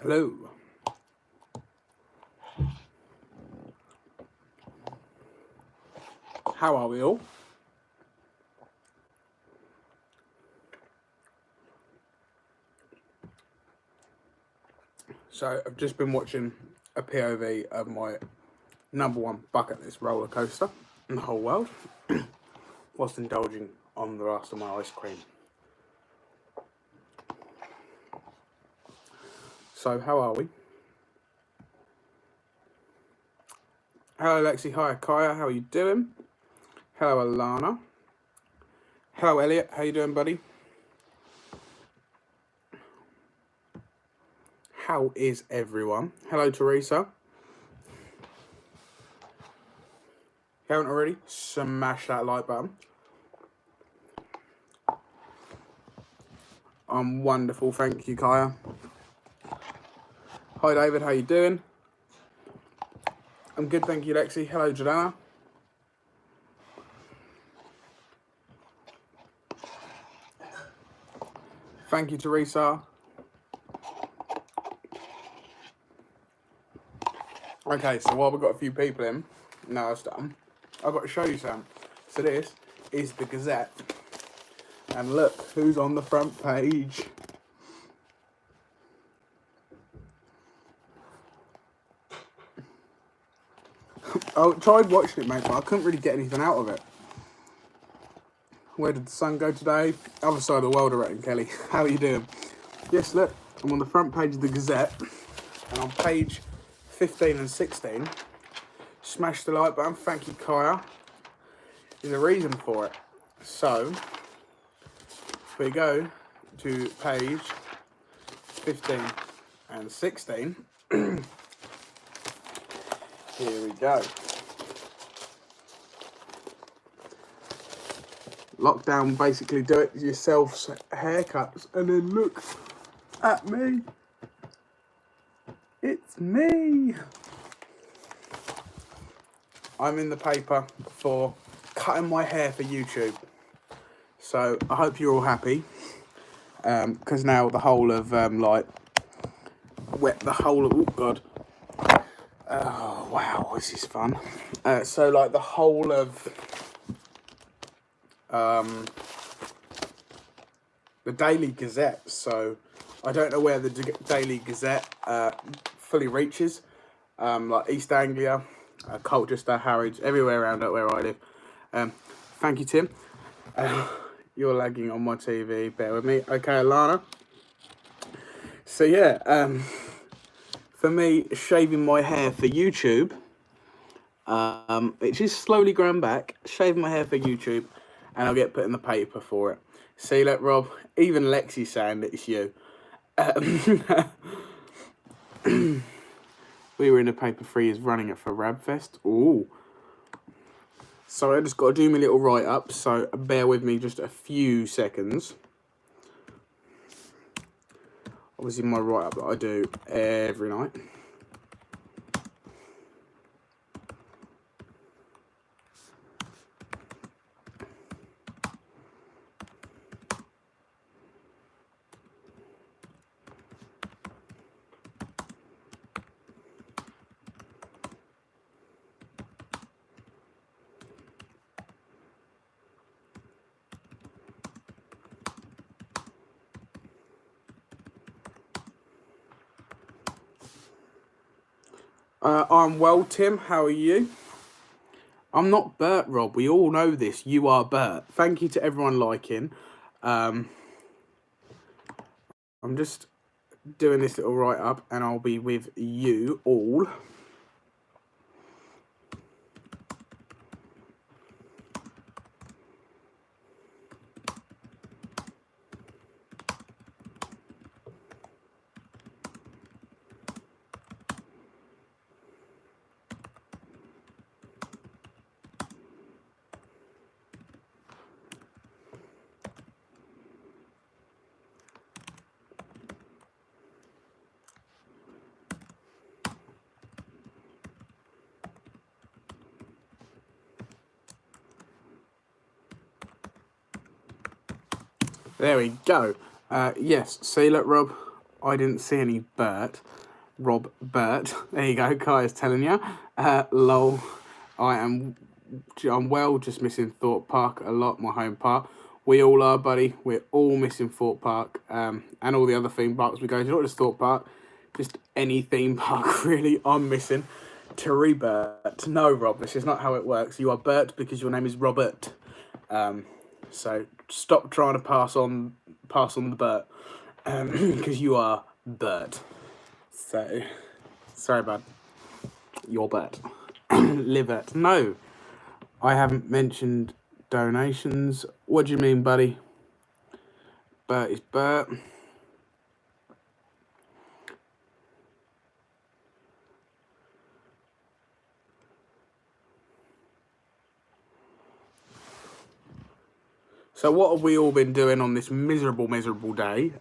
Hello. How are we all? So I've just been watching a POV of my #1 bucket list roller coaster in the whole world, whilst indulging on the last of my ice cream. So how are we? Hello Lexi, hi Kaya, how are you doing? Hello Alana. Hello Elliot, how you doing buddy? How is everyone? Hello Teresa. If you haven't already, smash that like button. I'm wonderful, thank you Kaya. Hi David, how you doing? I'm good, thank you Lexi. Hello Jordana. Thank you Teresa. Okay, so while we've got a few people in, now it's done, I've got to show you something. So this is the Gazette. And look who's on the front page. I tried watching it, mate, but I couldn't really get anything out of it. Where did the sun go today? Other side of the world, I reckon, Kelly. How are you doing? Yes, look, I'm on the front page of the Gazette. And on page 15 and 16, smash the like button. Thank you, Kaya. There's a reason for it. So, if we go to page 15 and 16, here we go. Lockdown, basically do it yourself haircuts, and then look at me. It's me. I'm in the paper for cutting my hair for YouTube. So I hope you're all happy. Because now the whole of oh god. Oh wow, this is fun. So like the whole of the Daily Gazette. So I don't know where the Daily Gazette fully reaches. Like East Anglia, Colchester, Harwich, everywhere around where I live. Thank you, Tim. You're lagging on my TV, bear with me. Okay, Alana. So yeah, for me, shaving my hair for YouTube, which is slowly growing back, shaving my hair for YouTube, and I'll get put in the paper for it. See, look, Rob, even Lexi's saying that it's you. We were in the paper 3 years running it for Rabfest. Ooh. So I just got to do my little write-up, so bear with me just a few seconds. Obviously my write-up that I do every night. I'm well, Tim. How are you? I'm not Bert, Rob. We all know this. You are Bert. Thank you to everyone liking. I'm just doing this little write-up, and I'll be with you all. There we go. Yes, see, look, Rob. I didn't see any Bert. Rob Bert. There you go. Kai is telling you. Lol. I'm well, just missing Thorpe Park a lot, my home park. We all are, buddy. We're all missing Thorpe Park and all the other theme parks we go to. Not just Thorpe Park, just any theme park, really. I'm missing Terry Bert. No, Rob, this is not how it works. You are Bert because your name is Robert. So stop trying to pass on the Bert because you are Bert. So, sorry, bud. You're Bert. Live it. No, I haven't mentioned donations. What do you mean, buddy? Bert is Bert. So what have we all been doing on this miserable day?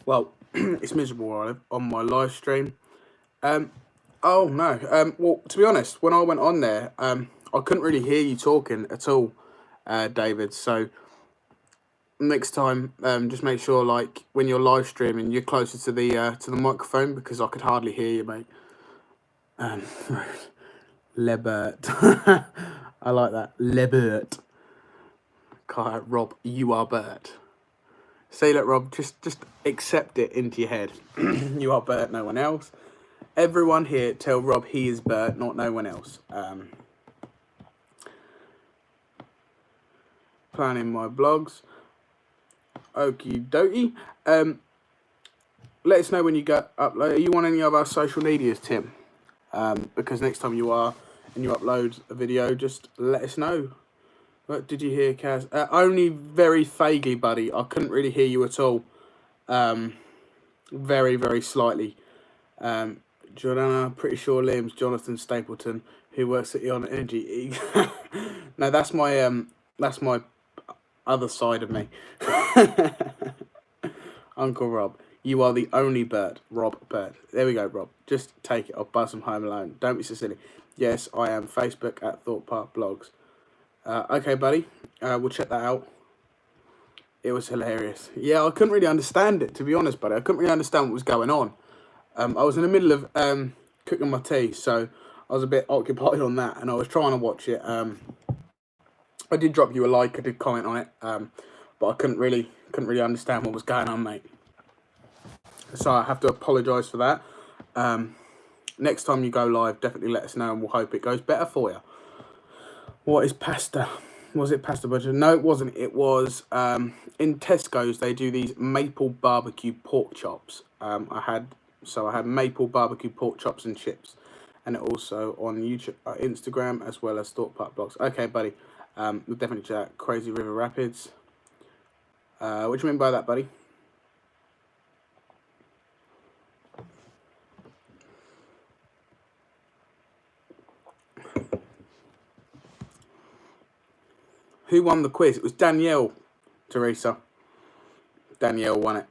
Well, it's miserable on my live stream. Oh no. Well, to be honest, when I went on there, I couldn't really hear you talking at all, David. So next time, just make sure, like, when you're live streaming, you're closer to the microphone because I could hardly hear you, mate. Lebert. I like that. Lebert. Kai, Rob, you are Bert. Say that, Rob. Just accept it into your head. You are Bert, no one else. Everyone here, tell Rob he is Bert, not no one else. Planning my blogs. Okie dokie. Let us know when you go upload. Are you on any of our social medias, Tim? Because next time you are and you upload a video, just let us know. What did you hear, Kaz? Only very vaguely, buddy. I couldn't really hear you at all. Very, very slightly. Jordana, pretty sure Liam's Jonathan Stapleton, who works at Eon Energy. No, that's my other side of me. Uncle Rob, you are the only Bert. Rob Bert. There we go, Rob. Just take it. I'll buzz from Home Alone. Don't be so silly. Yes, I am. Facebook at Thorpe Park Blogs. Okay, buddy. We'll check that out. It was hilarious. Yeah, I couldn't really understand it, to be honest, buddy. I couldn't really understand what was going on. I was in the middle of cooking my tea, so I was a bit occupied on that, and I was trying to watch it. I did drop you a like. I did comment on it, but I couldn't really understand what was going on, mate. So I have to apologise for that. Next time you go live, definitely let us know, and we'll hope it goes better for you. What is pasta? Was it pasta budget? No, it wasn't. It was in Tesco's. They do these maple barbecue pork chops. I had maple barbecue pork chops and chips, and it also on YouTube, Instagram, as well as Thorpe Park Blogs. Okay, buddy. We'll definitely check Crazy River Rapids. What do you mean by that, buddy? Who won the quiz? It was Danielle, Teresa. Danielle won it.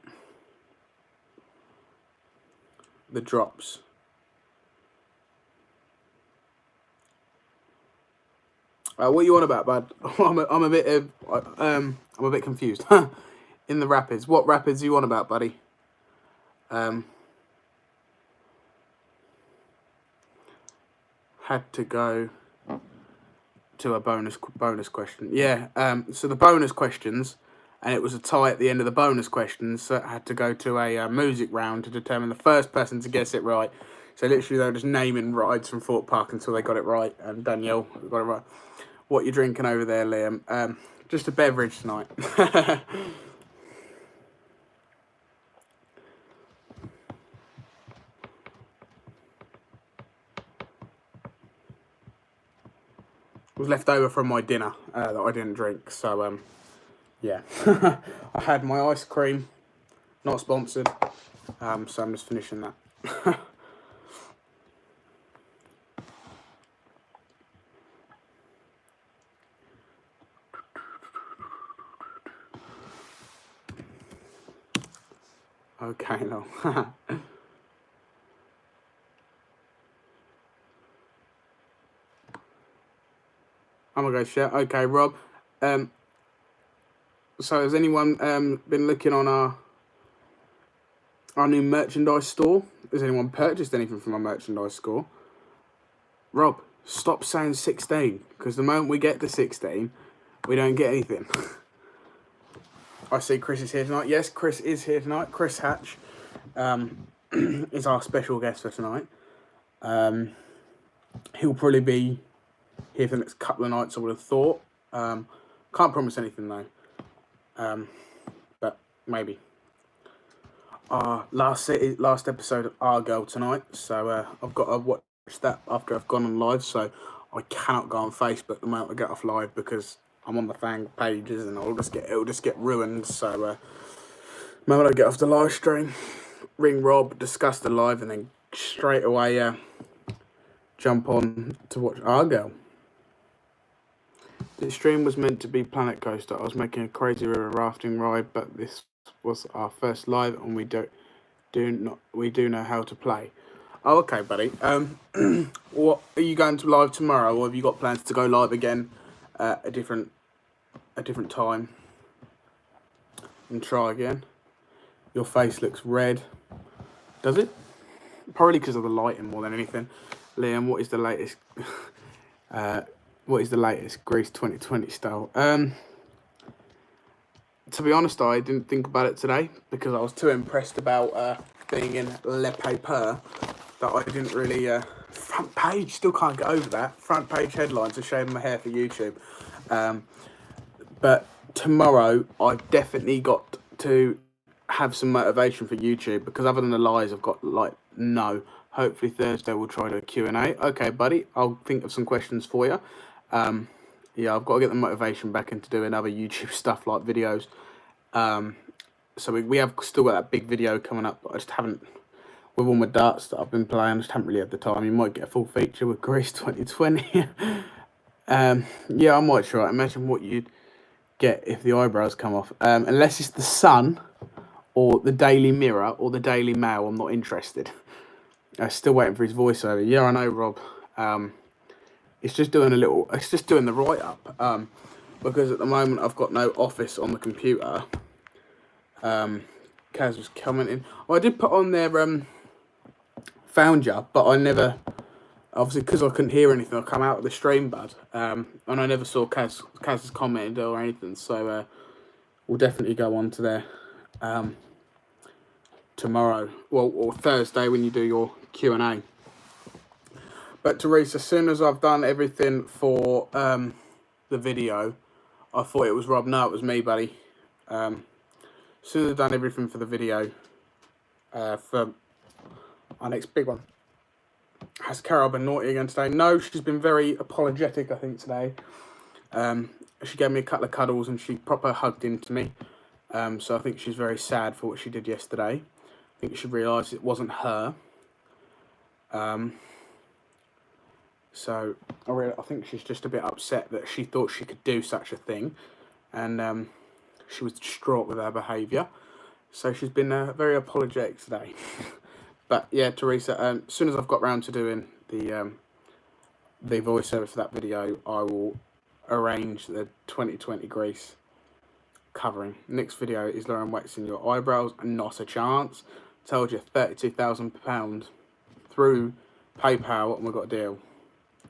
The drops. What are you on about, bud? I'm a bit confused. In the rapids. What rapids are you on about, buddy? Had to go to a bonus question. Yeah. So the bonus questions, and it was a tie at the end of the bonus questions, so it had to go to a music round to determine the first person to guess it right. So literally they were just naming rides from Thorpe Park until they got it right, and Danielle got it right. What you drinking over there, Liam? Just a beverage tonight. It was left over from my dinner that I didn't drink, so yeah. I had my ice cream, not sponsored, so I'm just finishing that. Okay, no. I'm gonna go share. Okay, Rob. So has anyone been looking on our our new merchandise store. Has anyone purchased anything from our merchandise store? Rob, stop saying 16, because the moment we get to 16, we don't get anything. I see Chris is here tonight. Yes, Chris is here tonight. Chris Hatch is our special guest for tonight. He'll probably be here for the next couple of nights, I would have thought. Can't promise anything though. But maybe. Last episode of Our Girl tonight, so I've got to watch that after I've gone on live, so I cannot go on Facebook the moment I get off live because I'm on the fan pages and it'll just get ruined. So the moment I get off the live stream, ring Rob, discuss the live, and then straight away jump on to watch Our Girl. The stream was meant to be Planet Coaster. I was making a crazy river rafting ride, but this was our first live, and we do know how to play. Oh, okay, buddy. What are you going to live tomorrow, or have you got plans to go live again at a different time and try again? Your face looks red. Does it? Probably because of the lighting more than anything. Liam, what is the latest? What is the latest Grease 2020 style? To be honest, I didn't think about it today because I was too impressed about being in Le Paper that I didn't really... front page, still can't get over that. Front page headlines are shaving my hair for YouTube. But tomorrow, I've definitely got to have some motivation for YouTube because other than the lies, I've got, no. Hopefully Thursday we'll try to Q&A. Okay, buddy, I'll think of some questions for you. Yeah, I've got to get the motivation back into doing other YouTube stuff like videos. So we have still got that big video coming up, but I just haven't, with all my darts that I've been playing, I just haven't really had the time. You might get a full feature with Grease 2020. Yeah, I might try it. Imagine what you'd get if the eyebrows come off. Unless it's the Sun or the Daily Mirror or the Daily Mail, I'm not interested. Still waiting for his voiceover. Yeah, I know, Rob. It's just doing the write-up. Because at the moment I've got no Office on the computer. Kaz was commenting. I did put on there found you, but I never, obviously because I couldn't hear anything, I come out of the stream, bud. And I never saw Kaz's commented or anything, so we'll definitely go on to there tomorrow, well, or Thursday when you do your Q&A. But Teresa, as soon as I've done everything for the video, I thought it was Rob. No, it was me, buddy. As soon as I've done everything for the video, for our next big one. Has Carol been naughty again today? No, she's been very apologetic, I think, today. She gave me a couple of cuddles and she proper hugged into me. So I think she's very sad for what she did yesterday. I think she realised it wasn't her. So I think she's just a bit upset that she thought she could do such a thing. And she was distraught with her behaviour. So she's been very apologetic today. But yeah, Teresa, as soon as I've got round to doing the voiceover for that video, I will arrange the 2020 Grease covering. Next video is Lauren waxing your eyebrows. Not a chance. Told you, £32,000 through PayPal, and we've got a deal.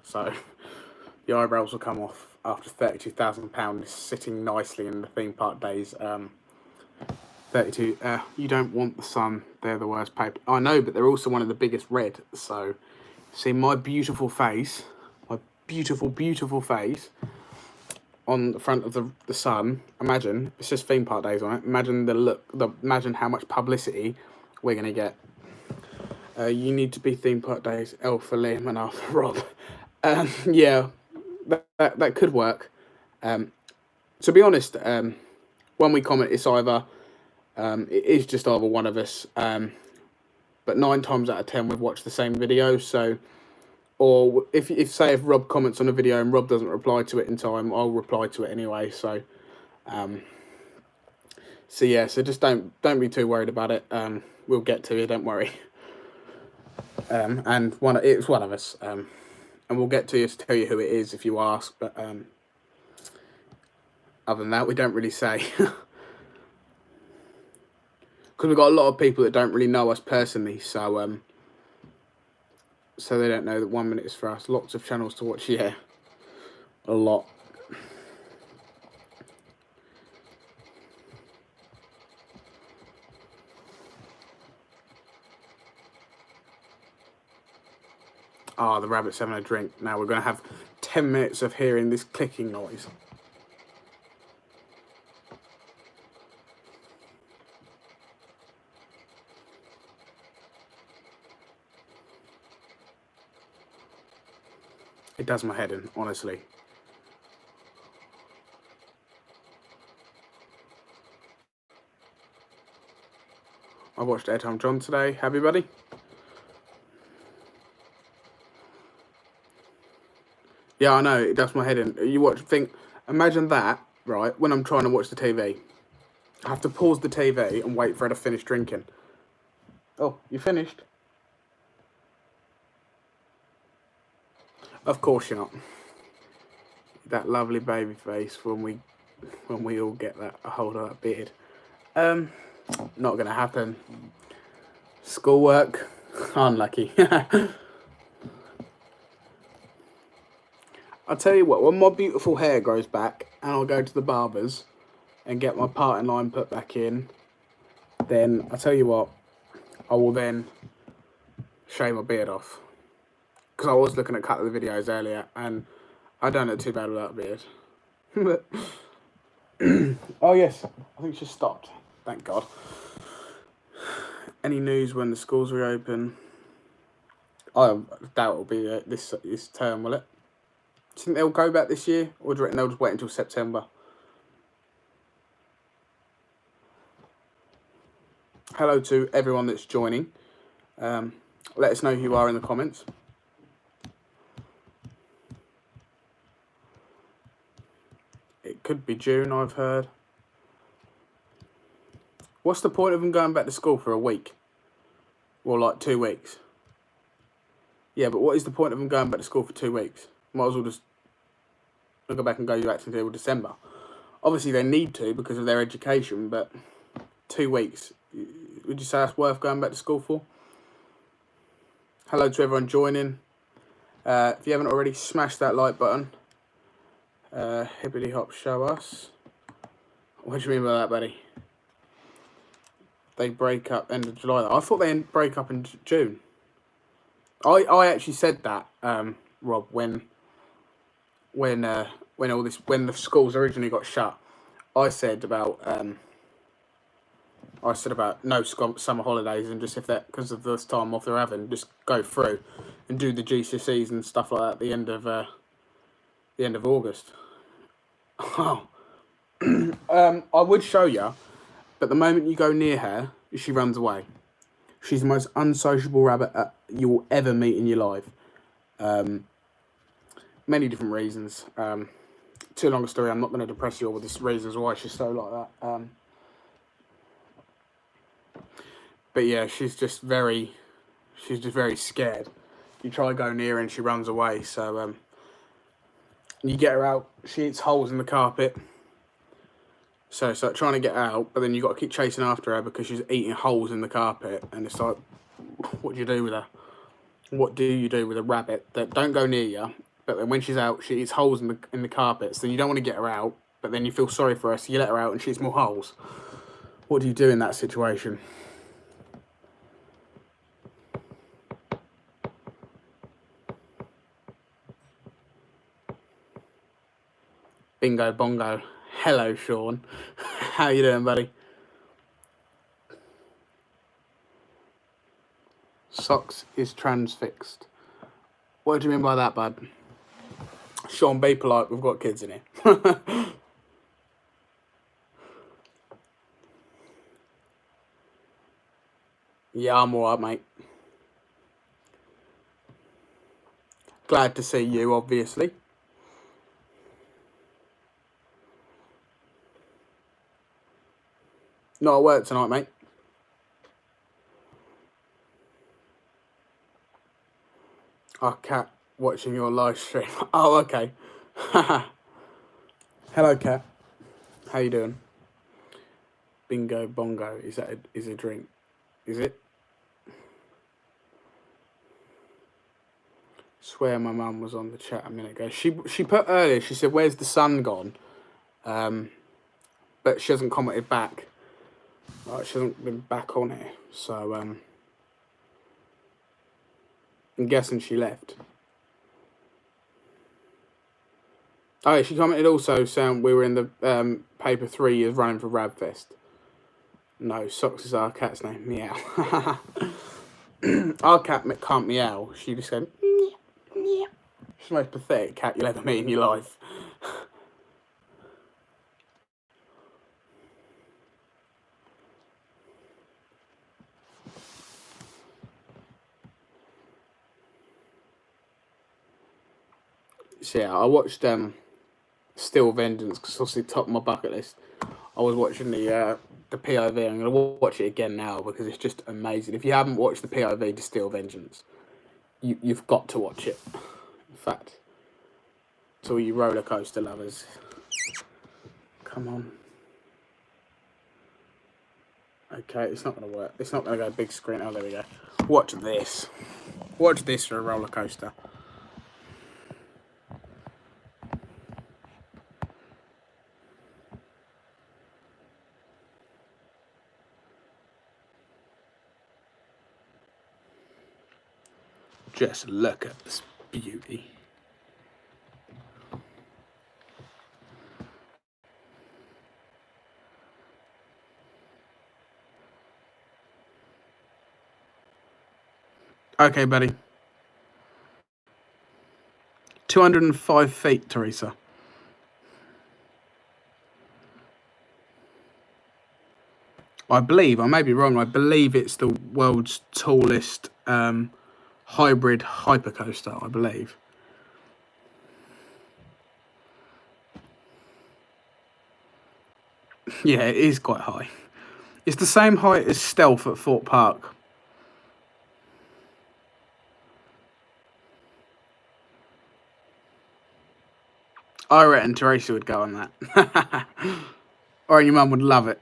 So the eyebrows will come off after £32,000 sitting nicely in the theme park days. 32. You don't want the Sun. They're the worst paper. I know, but they're also one of the biggest red. So, see my beautiful face, my beautiful, beautiful face on the front of the Sun. Imagine it's just theme park days on it. Imagine the look. Imagine how much publicity we're gonna get. You need to be theme park days. L for Liam and R for Rob. Yeah, that could work. To be honest, when we comment, it's either. It is just either one of us, but 9 times out of 10 we've watched the same video. So, or if Rob comments on a video and Rob doesn't reply to it in time, I'll reply to it anyway. So, so yeah, so just don't be too worried about it. We'll get to you, don't worry. And it's one of us, and we'll get to you to tell you who it is if you ask. But other than that, we don't really say. because we've got a lot of people that don't really know us personally, so so they don't know that 1 minute is for us. Lots of channels to watch, yeah, a lot. Ah, the rabbit's having a drink. Now we're going to have 10 minutes of hearing this clicking noise. It does my head in, honestly. I watched Airtime John today. Happy, buddy? Yeah, I know, it does my head in. You imagine that, right, when I'm trying to watch the TV. I have to pause the TV and wait for her to finish drinking. Oh, you finished? Of course you're not. That lovely baby face when we all get a hold of that beard. Not gonna happen. Schoolwork, unlucky. I'll tell you what, when my beautiful hair grows back and I'll go to the barbers and get my parting line put back in, then I'll tell you what, I will then shave my beard off. Because I was looking at a couple of the videos earlier and I don't look too bad without a beard. But oh yes, I think she stopped. Thank God. Any news when the schools reopen? I doubt it'll be this term, will it? Do you think they'll go back this year, or do you reckon they'll just wait until September? Hello to everyone that's joining. Let us know who you are in the comments. It could be June, I've heard. What's the point of them going back to school for a week? Or like 2 weeks? Yeah, but what is the point of them going back to school for 2 weeks? Might as well just go back and go back until December. Obviously they need to because of their education, but 2 weeks, would you say that's worth going back to school for? Hello to everyone joining. If you haven't already, smash that like button. Hippity hop, show us. What do you mean by that, buddy? They break up end of July. I thought they break up in June. I actually said that, Rob, when the schools originally got shut. I said about no summer holidays, and just if that, because of this time off they're having, just go through and do the GCSEs and stuff like that at the end of August. Oh, I would show you, but the moment you go near her, she runs away. She's the most unsociable rabbit you will ever meet in your life. Many different reasons. Too long a story. I'm not going to depress you all with the reasons why she's so like that. But yeah, she's just very scared. You try to go near her and she runs away. So you get her out, she eats holes in the carpet. So it's like trying to get out, but then you got to keep chasing after her because she's eating holes in the carpet. And it's like, what do you do with her? What do you do with a rabbit that don't go near you? But then when she's out, she eats holes in the carpets. Then you don't want to get her out, but then you feel sorry for her, so you let her out and she eats more holes. What do you do in that situation? Bingo bongo. Hello, Sean. How you doing, buddy? Socks is transfixed. What do you mean by that, bud? Sean, be polite. We've got kids in here. Yeah, I'm alright, mate. Glad to see you, obviously. Not at work tonight, mate. Our cat watching your live stream. Oh, okay. Hello, cat. How you doing? Bingo bongo. Is that is a drink? Is it? Swear my mum was on the chat a minute ago. She put earlier. She said, "Where's the sun gone?" But she hasn't commented back. Like, she hasn't been back on it. So I'm guessing she left. Oh, yeah, she commented also saying we were in the paper 3 years running for Rabfest. No, Socks is our cat's name. Meow. Our cat can't meow. She just said, meow, meow. She's the most pathetic cat you'll ever meet in your life. So yeah, I watched Still Vengeance because obviously top of my bucket list. I was watching the POV. I'm going to watch it again now because it's just amazing. If you haven't watched the POV to Still Vengeance, you've got to watch it. In fact, to all you roller coaster lovers, come on. Okay, it's not going to work. It's not going to go big screen. Oh, there we go. Watch this. Watch this for a roller coaster. Just look at this beauty. Okay, buddy. 205 feet, Teresa. I believe, I may be wrong, I believe it's the world's tallest hybrid hypercoaster, I believe. Yeah, it is quite high. It's the same height as Stealth at Fort Park. I reckon Teresa would go on that. Or your mum would love it.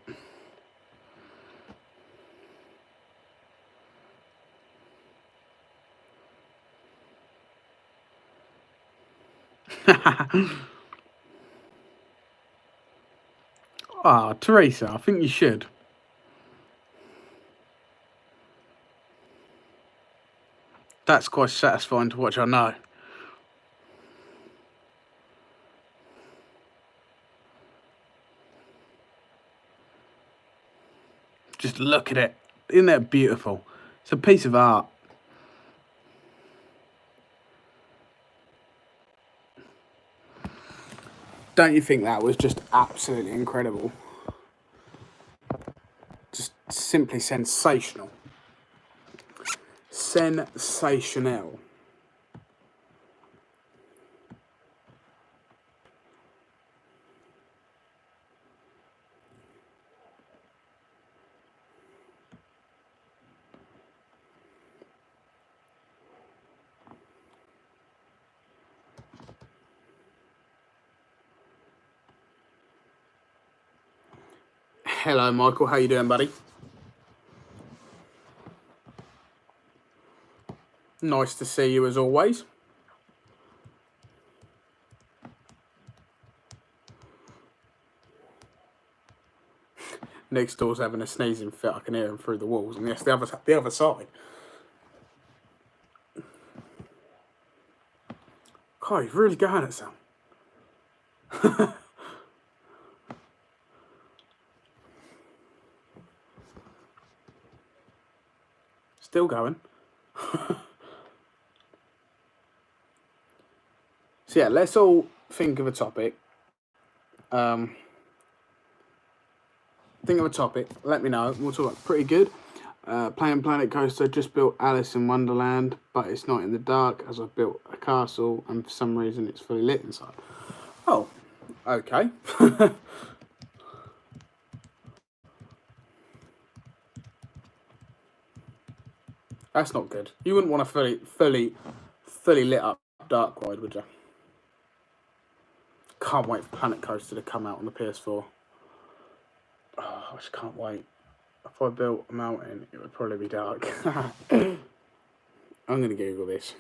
Ah, Teresa, I think you should. That's quite satisfying to watch, I know. Just look at it. Isn't that beautiful? It's a piece of art. Don't you think that was just absolutely incredible? Just simply sensational. Sensational. Hello, Michael. How you doing, buddy? Nice to see you as always. Next door's having a sneezing fit. I can hear him through the walls, and yes, the other side. God, he's really going at some. Still going. So yeah, let's all think of a topic. Think of a topic. Let me know. We'll talk about pretty good. Playing Planet Coaster. Just built Alice in Wonderland, but it's not in the dark as I've built a castle, and for some reason it's fully lit inside. Oh, okay. That's not good. You wouldn't want a fully lit up dark ride, would you? Can't wait for Planet Coaster to come out on the PS4. Oh, I just can't wait. If I built a mountain, it would probably be dark. I'm going to Google this.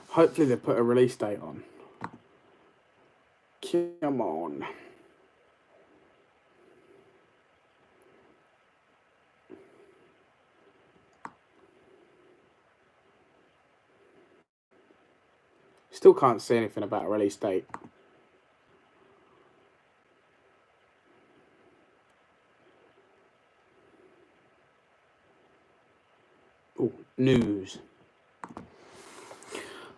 Hopefully they put a release date on. Come on. Still can't see anything about a release date. Oh, news.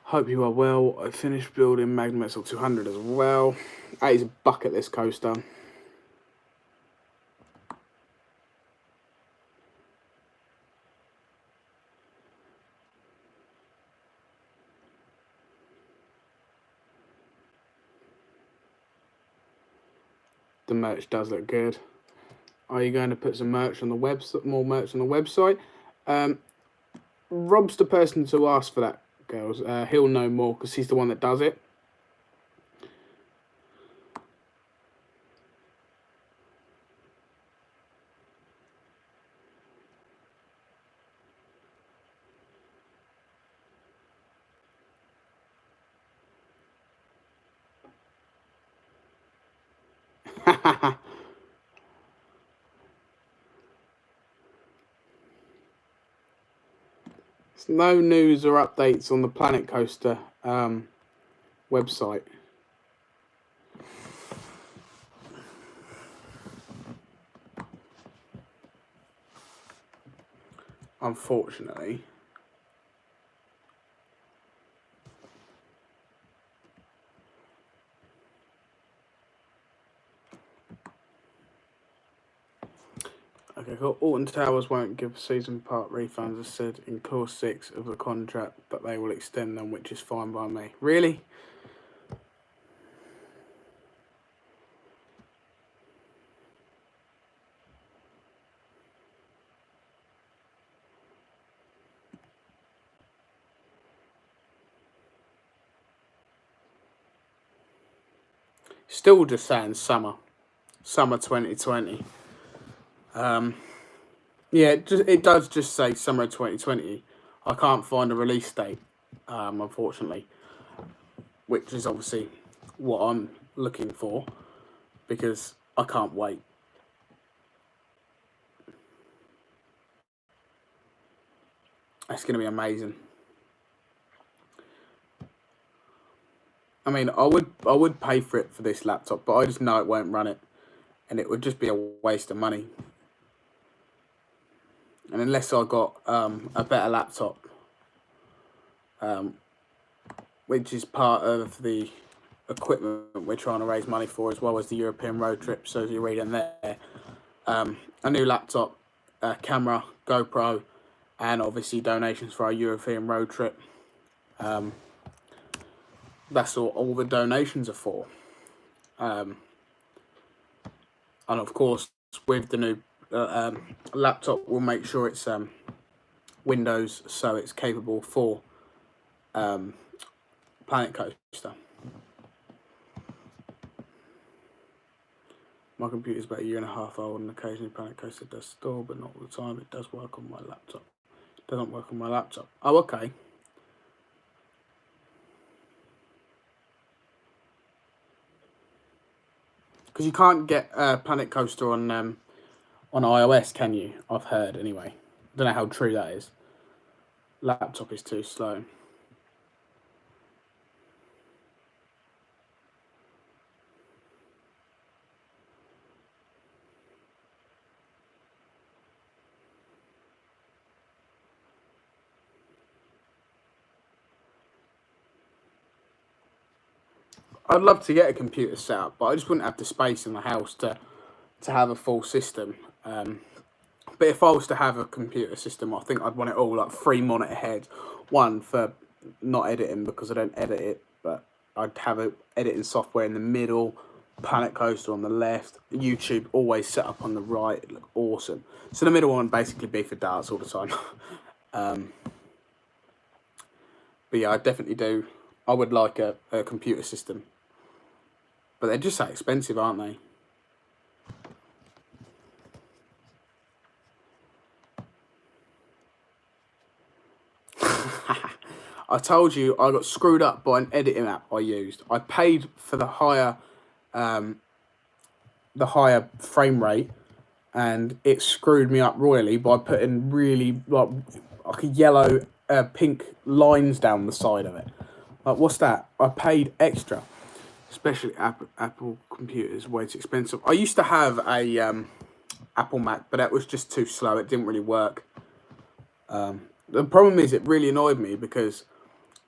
Hope you are well. I finished building Magnum XL 200 as well. That is a bucket list coaster. The merch does look good. Are you going to put some merch on the website? More merch on the website? Rob's the person to ask for that, girls. He'll know more because he's the one that does it. There's no news or updates on the Planet Coaster website. Unfortunately. Okay, cool. Alton Towers won't give season part refunds as said in clause 6 of the contract, but they will extend them, which is fine by me. Really? Still just saying summer 2020. Yeah, it does just say summer 2020. I can't find a release date, unfortunately, which is obviously what I'm looking for because I can't wait. It's going to be amazing. I mean, I would pay for it for this laptop, but I just know it won't run it, and it would just be a waste of money. And unless I got a better laptop, which is part of the equipment we're trying to raise money for, as well as the European road trip. So as you read in there, a new laptop, camera, GoPro, and obviously donations for our European road trip. That's all the donations are for. And of course, with the new laptop, we'll make sure it's Windows, so it's capable for Planet Coaster. My computer's about a year and a half old, and occasionally Planet Coaster does store, but not all the time. It does work on my laptop. It doesn't work on my laptop. Oh, okay. Because you can't get Planet Coaster on iOS, can you? I've heard, anyway. Don't know how true that is. Laptop is too slow. I'd love to get a computer set up, but I just wouldn't have the space in the house to have a full system. But if I was to have a computer system, I think I'd want it all like 3 monitor heads. One for not editing because I don't edit it, but I'd have a editing software in the middle, Planet Coaster on the left. YouTube always set up on the right. It looked awesome. So the middle one basically be for darts all the time. But yeah, I definitely do. I would like a computer system. But they're just so expensive, aren't they? I told you I got screwed up by an editing app I used. I paid for the higher frame rate, and it screwed me up royally by putting really like a yellow, pink lines down the side of it. Like, what's that? I paid extra, especially Apple computers, way too expensive. I used to have a Apple Mac, but that was just too slow. It didn't really work. The problem is, it really annoyed me because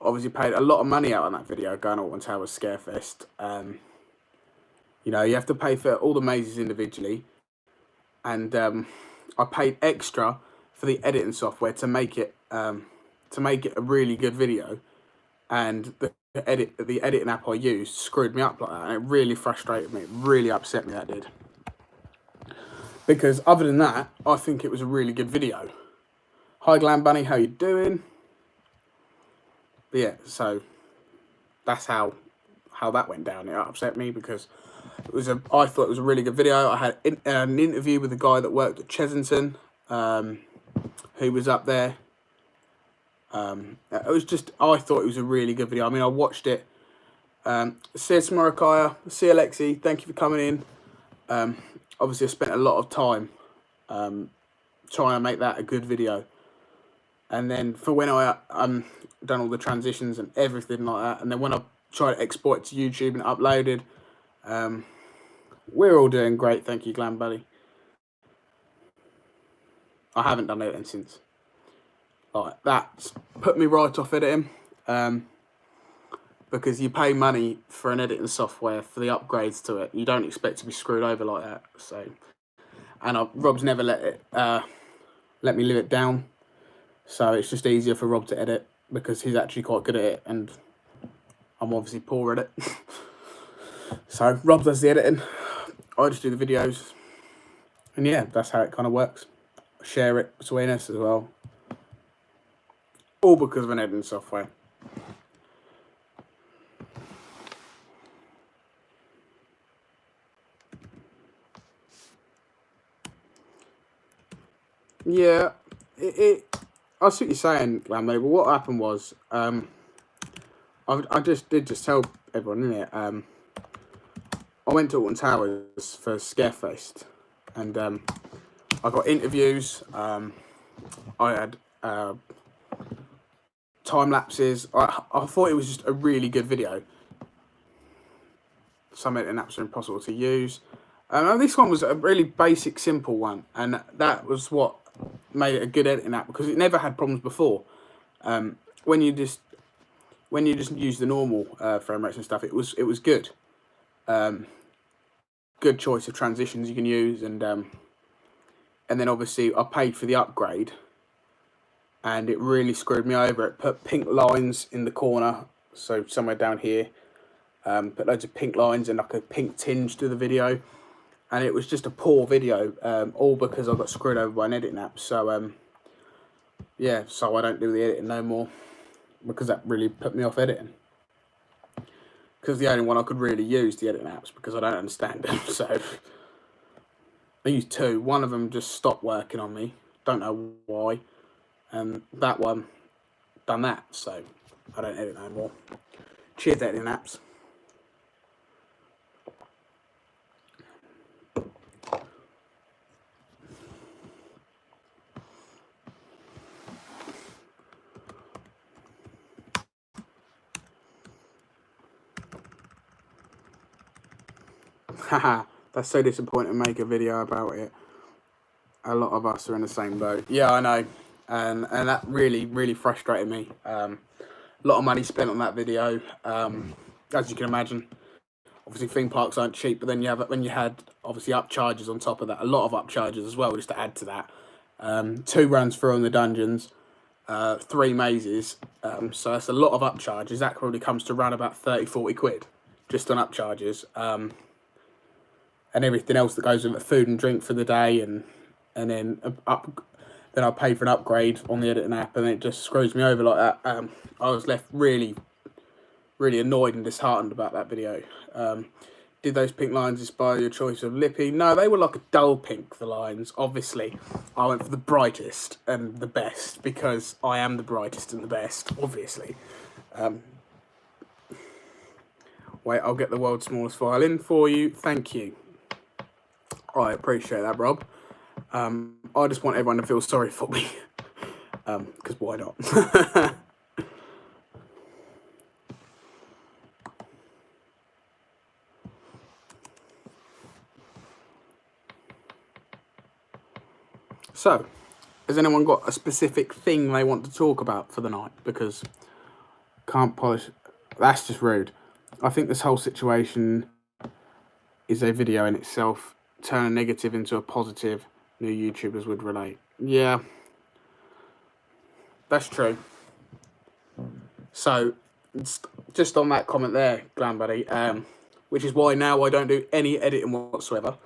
obviously paid a lot of money out on that video going on Tower Scarefest. You know, you have to pay for all the mazes individually, and I paid extra for the editing software to make it a really good video, and the editing app I used screwed me up like that, and it really frustrated me. It really upset me, that did. Because other than that, I think it was a really good video. Hi Glam Bunny, how you doing? But yeah, so that's how that went down. It upset me because I thought it was a really good video. I had an interview with a guy that worked at Chesington, who was up there. It was just, I thought it was a really good video. I mean, I watched it. See you tomorrow, Kaya. See you, Lexi. Thank you for coming in. Obviously, I spent a lot of time trying to make that a good video. And then for when I done all the transitions and everything like that, and then when I tried to export it to YouTube and uploaded, we're all doing great, thank you, Glam Buddy. I haven't done editing since. Like, that's put me right off editing, because you pay money for an editing software for the upgrades to it. You don't expect to be screwed over like that. So, and Rob's never let me live it down. So it's just easier for Rob to edit because he's actually quite good at it, and I'm obviously poor at it. So Rob does the editing, I just do the videos, and yeah, that's how it kind of works. Share it between us as well, all because of an editing software. Yeah, I see what you're saying, Glammy, but what happened was, I just tell everyone in it, I went to Alton Towers for Scarefest, and I got interviews, I had time lapses. I thought it was just a really good video. Some editing apps are impossible to use. And this one was a really basic, simple one, and that was what made it a good editing app, because it never had problems before. When you just use the normal frame rates and stuff, it was good. Good choice of transitions you can use, and then obviously I paid for the upgrade, and it really screwed me over. It put pink lines in the corner, so somewhere down here, put loads of pink lines and like a pink tinge to the video, and it was just a poor video, all because I got screwed over by an editing app. So yeah, so I don't do the editing no more, because that really put me off editing. Because the only one I could really use the editing apps, because I don't understand them. So I used two. One of them just stopped working on me. Don't know why. And that one done that. So I don't edit no more. Cheers, editing apps. Haha, that's so disappointing to make a video about it. A lot of us are in the same boat. Yeah, I know. And that really frustrated me. A lot of money spent on that video, as you can imagine. Obviously, theme parks aren't cheap, but then when you had obviously upcharges on top of that, a lot of upcharges as well, just to add to that. 2 runs through on the dungeons, 3 mazes, so that's a lot of upcharges. That probably comes to around about 30-40 quid just on upcharges. and everything else that goes with it, food and drink for the day, and then then I pay for an upgrade on the editing app, and it just screws me over like that. I was left really annoyed and disheartened about that video. Did those pink lines inspire your choice of lippy? No, they were like a dull pink, the lines. Obviously, I went for the brightest and the best, because I am the brightest and the best, obviously. Wait, I'll get the world's smallest violin for you. Thank you. I appreciate that, Rob. I just want everyone to feel sorry for me. Because why not? So, has anyone got a specific thing they want to talk about for the night? Because can't polish... That's just rude. I think this whole situation is a video in itself. Turn a negative into a positive. New YouTubers would relate. Yeah. That's true. So, just on that comment there, Glam Buddy, which is why now I don't do any editing whatsoever.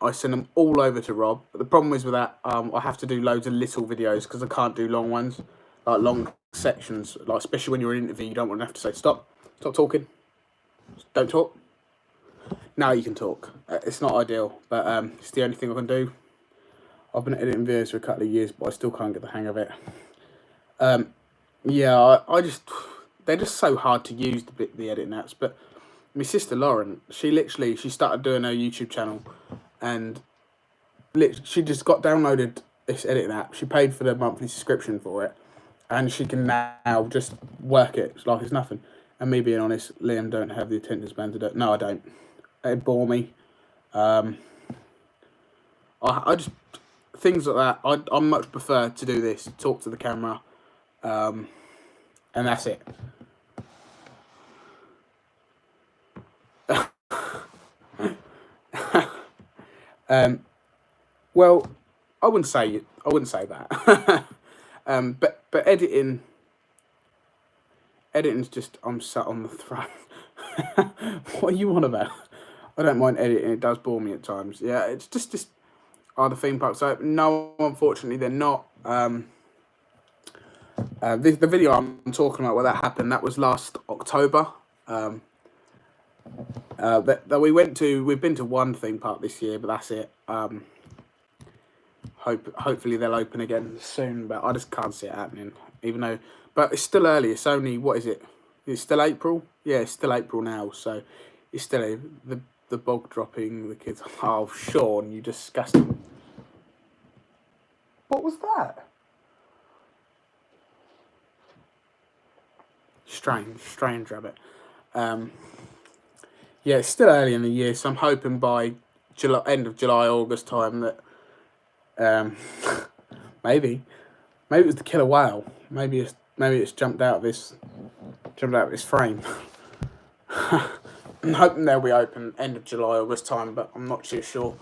I send them all over to Rob. But the problem is with that, I have to do loads of little videos because I can't do long ones, like long sections. Like especially when you're in an interview, you don't want to have to say stop talking, don't talk. Now you can talk. It's not ideal, but it's the only thing I can do. I've been editing videos for a couple of years, but I still can't get the hang of it. Yeah, I just they're just so hard to use, the editing apps. But my sister Lauren, she started doing her YouTube channel, and she just got downloaded this editing app. She paid for the monthly subscription for it, and she can now just work it like it's nothing. And me being honest, Liam don't have the attention span to do it. No, I don't. It'd bore me. I just things like that. I much prefer to do this, talk to the camera, and that's it. Well, I wouldn't say that. But editing's just, I'm sat on the throne. What are you on about? I don't mind editing. It does bore me at times. Yeah, it's just are the theme parks open? No, unfortunately they're not. The video I'm talking about where that happened, that was last October. That we've been to one theme park this year, but that's it. Hopefully they'll open again soon, but I just can't see it happening. Even though, but it's still early. It's only, what is it? It's still April. Yeah, it's still April now. So it's still the bog dropping. The kids. Oh, Sean, you disgusting. What was that? Strange rabbit. Yeah, it's still early in the year, so I'm hoping by end of July, August time that maybe it was the killer whale. Maybe it's jumped out of this frame. I'm hoping they'll be open end of July, August time, but I'm not too sure.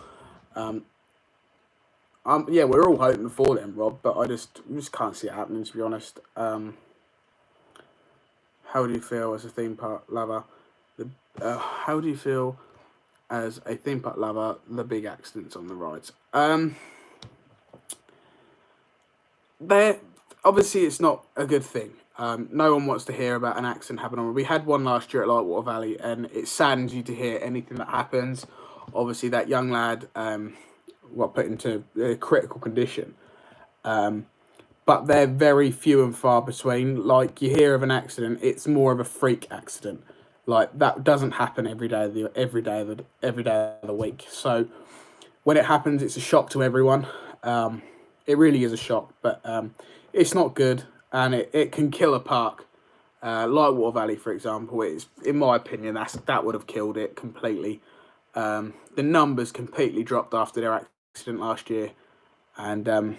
Yeah, we're all hoping for them, Rob, but I just can't see it happening, to be honest. How do you feel as a theme park lover? How do you feel as a theme park lover? The big accidents on the rides. Obviously it's not a good thing. No one wants to hear about an accident happening. We had one last year at Lightwater Valley, and it saddens you to hear anything that happens. Obviously that young lad put into a critical condition. But they're very few and far between. Like, you hear of an accident, it's more of a freak accident. Like, that doesn't happen every day of the week. So when it happens, it's a shock to everyone. It really is a shock, but it's not good, and it can kill a park. Lightwater Valley, for example, in my opinion, that would have killed it completely. The numbers completely dropped after their accident last year, and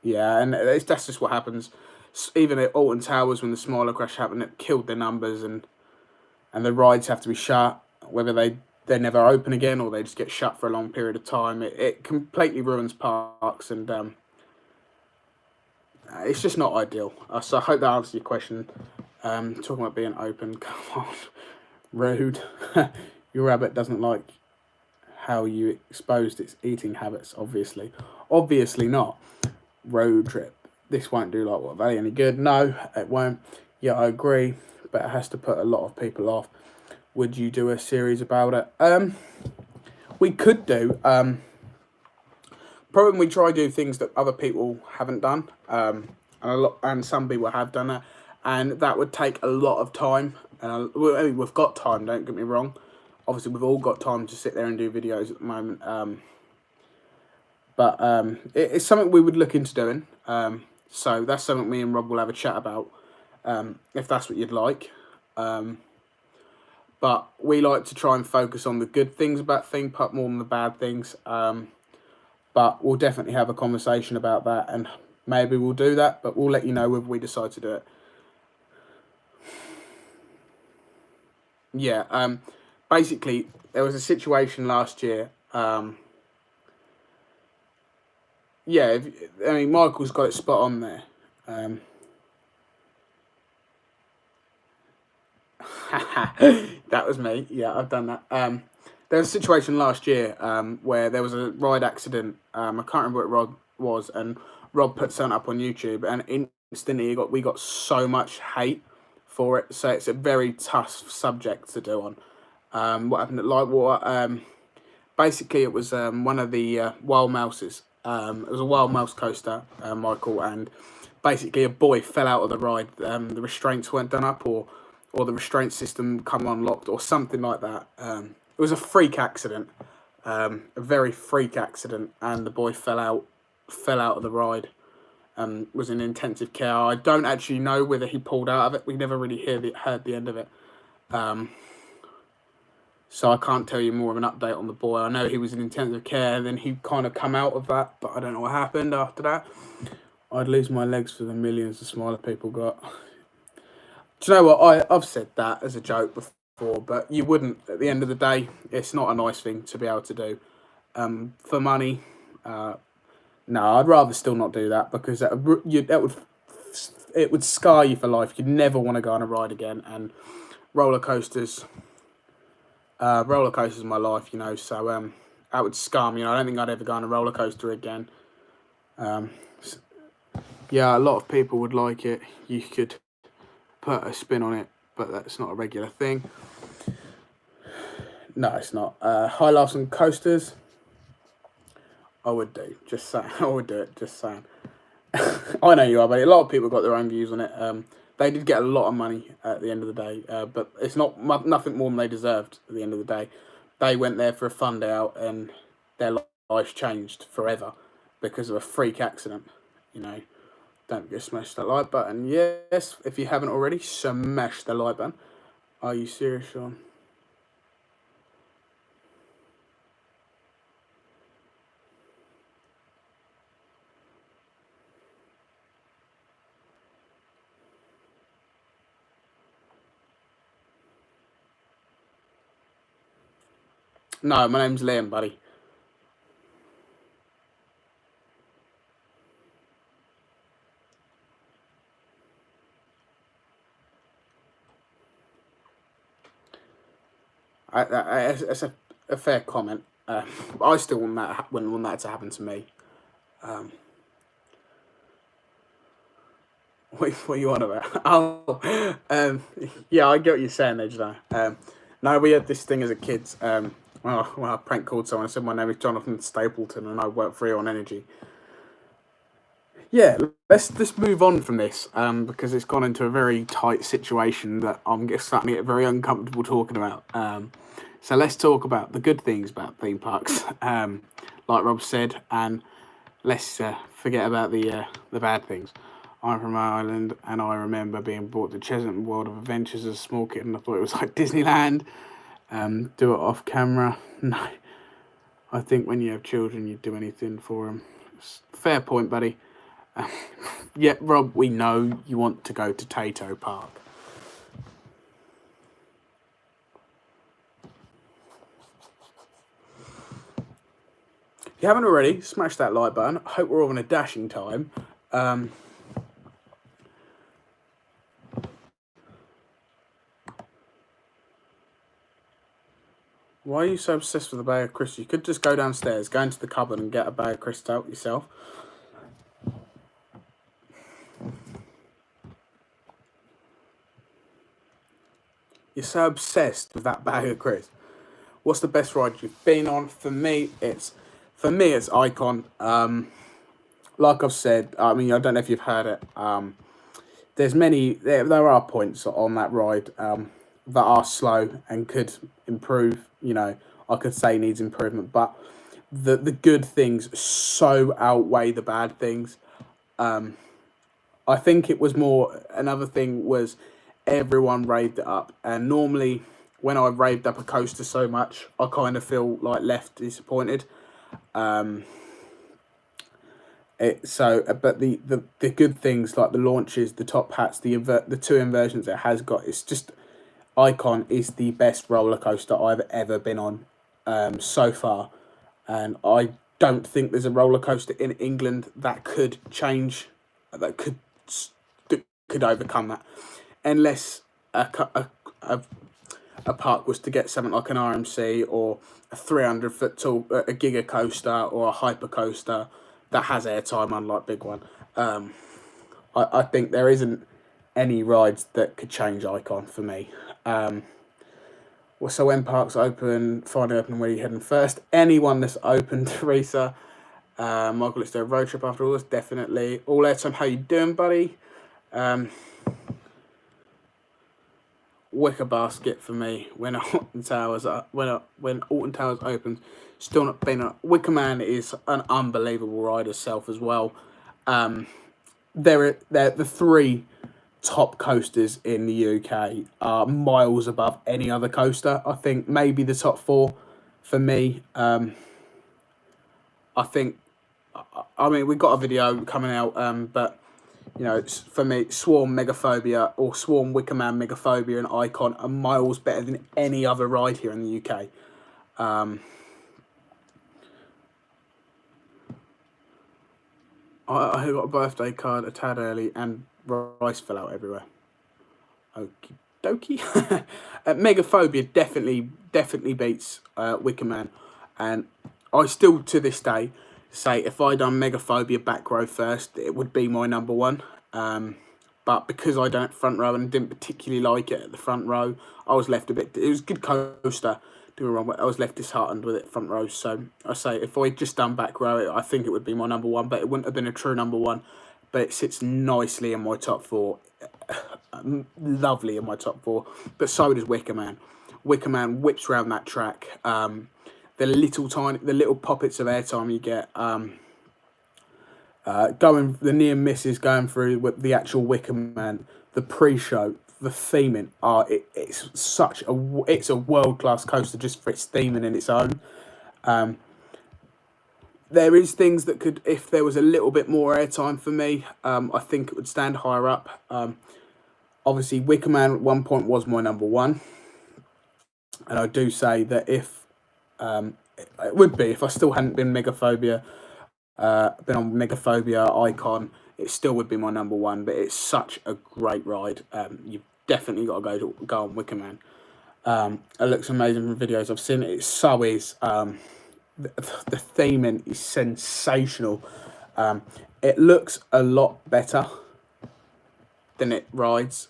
yeah, and that's just what happens. Even at Alton Towers, when the Smiler crash happened, it killed their numbers, and the rides have to be shut, whether they're never open again or they just get shut for a long period of time. It completely ruins parks, and it's just not ideal. So I hope that answers your question. Talking about being open, come on, rude. Your rabbit doesn't like how you exposed its eating habits. Obviously not. Road trip. This won't do like what Valley any good. No, it won't. Yeah, I agree, but it has to put a lot of people off. Would you do a series about it? We could do. Probably we try to do things that other people haven't done, and some people have done that, and that would take a lot of time. I mean, we've got time. Don't get me wrong. Obviously, we've all got time to sit there and do videos at the moment. But it's something we would look into doing. So that's something me and Rob will have a chat about, if that's what you'd like. But we like to try and focus on the good things about theme park more than the bad things. But we'll definitely have a conversation about that, and maybe we'll do that, but we'll let you know whether we decide to do it. Yeah, basically, there was a situation last year. Yeah, I mean, Michael's got it spot on there. That was me. Yeah, I've done that. There was a situation last year where there was a ride accident. I can't remember what Rob was, and Rob put something up on YouTube, and instantly we got so much hate for it. So it's a very tough subject to do on. What happened at Lightwater? Basically, it was one of the wild mouses. It was a wild mouse coaster, Michael, and basically a boy fell out of the ride. The restraints weren't done up, or the restraint system come unlocked, or something like that. It was a freak accident, a very freak accident, and the boy fell out of the ride. Was in intensive care. I don't actually know whether he pulled out of it. We never really heard the end of it. So I can't tell you more of an update on the boy. I know he was in intensive care, and then he kind of come out of that, but I don't know what happened after that. I'd lose my legs for the millions the smaller people got. Do you know what? I've said that as a joke before, but you wouldn't. At the end of the day, it's not a nice thing to be able to do. For money, no, I'd rather still not do that, because it would scar you for life. You'd never want to go on a ride again. And roller coasters are my life, you know. So that would scar me. I don't think I'd ever go on a roller coaster again. Yeah, a lot of people would like it. You could put a spin on it, but that's not a regular thing. No, it's not. High lifes and coasters, I would do. Just saying. I would do it. Just saying. I know you are, but a lot of people got their own views on it. They did get a lot of money at the end of the day, but it's nothing more than they deserved at the end of the day. They went there for a fun day out, and their lives changed forever because of a freak accident. You know, don't forget to smash that like button. Yes, if you haven't already, smash the like button. Are you serious, Sean? No, my name's Liam, buddy. It's a fair comment. I still wouldn't want that to happen to me. What are you on about? Oh, yeah, I get what you're saying there, Jedi. No, we had this thing as a kids. When I prank called someone, I said my name is Jonathan Stapleton and I work for Eon Energy. Yeah, let's move on from this, because it's gone into a very tight situation that I'm starting to get very uncomfortable talking about. So let's talk about the good things about theme parks, like Rob said, and let's forget about the bad things. I'm from Ireland, and I remember being brought to Cheshunt World of Adventures as a small kid, and I thought it was like Disneyland. Do it off camera. No, I think when you have children, you'd do anything for them. Fair point, buddy. Yeah, Rob, we know you want to go to Tato Park. If you haven't already, smash that like button. I hope we're all in a dashing time. Why are you so obsessed with a bag of crisps? You could just go downstairs, go into the cupboard and get a bag of crisps out yourself. You're so obsessed with that bag of crisps. What's the best ride you've been on? For me, it's Icon. Like I've said, I mean, I don't know if you've heard it. There are points on that ride that are slow and could improve. You know, I could say needs improvement, but the good things so outweigh the bad things. I think it was more, another thing was everyone raved it up, and normally when I raved up a coaster so much, I kind of feel like left disappointed. But the good things like the launches, the top hats, the two inversions it has got, it's just Icon is the best roller coaster I've ever been on so far, and I don't think there's a roller coaster in England that could change, that could overcome that, unless a park was to get something like an RMC or a 300-foot tall, a Giga coaster or a hyper coaster that has airtime, unlike Big One. I think there isn't any rides that could change Icon for me. Well, so when parks open, finally open, where are you heading first? Anyone that's open, Teresa. Michael, let's do a road trip after all this, definitely. All airtime, how you doing, buddy? Wicker basket for me when Alton Towers when Alton Towers opens. Still not been on. Wicker Man is an unbelievable ride itself as well. They're the three top coasters in the UK are miles above any other coaster. I think maybe the top four for me. I think. I mean, we've got a video coming out, but you know, it's, for me, Swarm Megaphobia or Swarm Wickerman Megaphobia and Icon are miles better than any other ride here in the UK. I got a birthday card a tad early and rice fell out everywhere. Okie dokie. Megaphobia definitely beats Wickerman, and I still to this day say if I done Megaphobia back row first, it would be my number one. But because I don't front row and didn't particularly like it at the front row, I was left a bit. It was a good coaster, do wrong, but I was left disheartened with it front row. So I say if I just done back row, I think it would be my number one, but it wouldn't have been a true number one. But it sits nicely in my top four, lovely in my top four. But so does Wicker Man. Wicker Man whips around that track. The little pockets of airtime you get. The near misses going through with the actual Wicker Man, the pre-show, the theming. It's a world class coaster just for its theming in its own. There is things that could, if there was a little bit more airtime for me, I think it would stand higher up. Obviously, Wicker Man at one point was my number one, and I do say that if it would be if I still hadn't been Megaphobia. Been on Megaphobia, Icon, it still would be my number one, but it's such a great ride. You've definitely got to go on Wicker Man. It looks amazing from videos I've seen. It so is. The theming is sensational. It looks a lot better than it rides.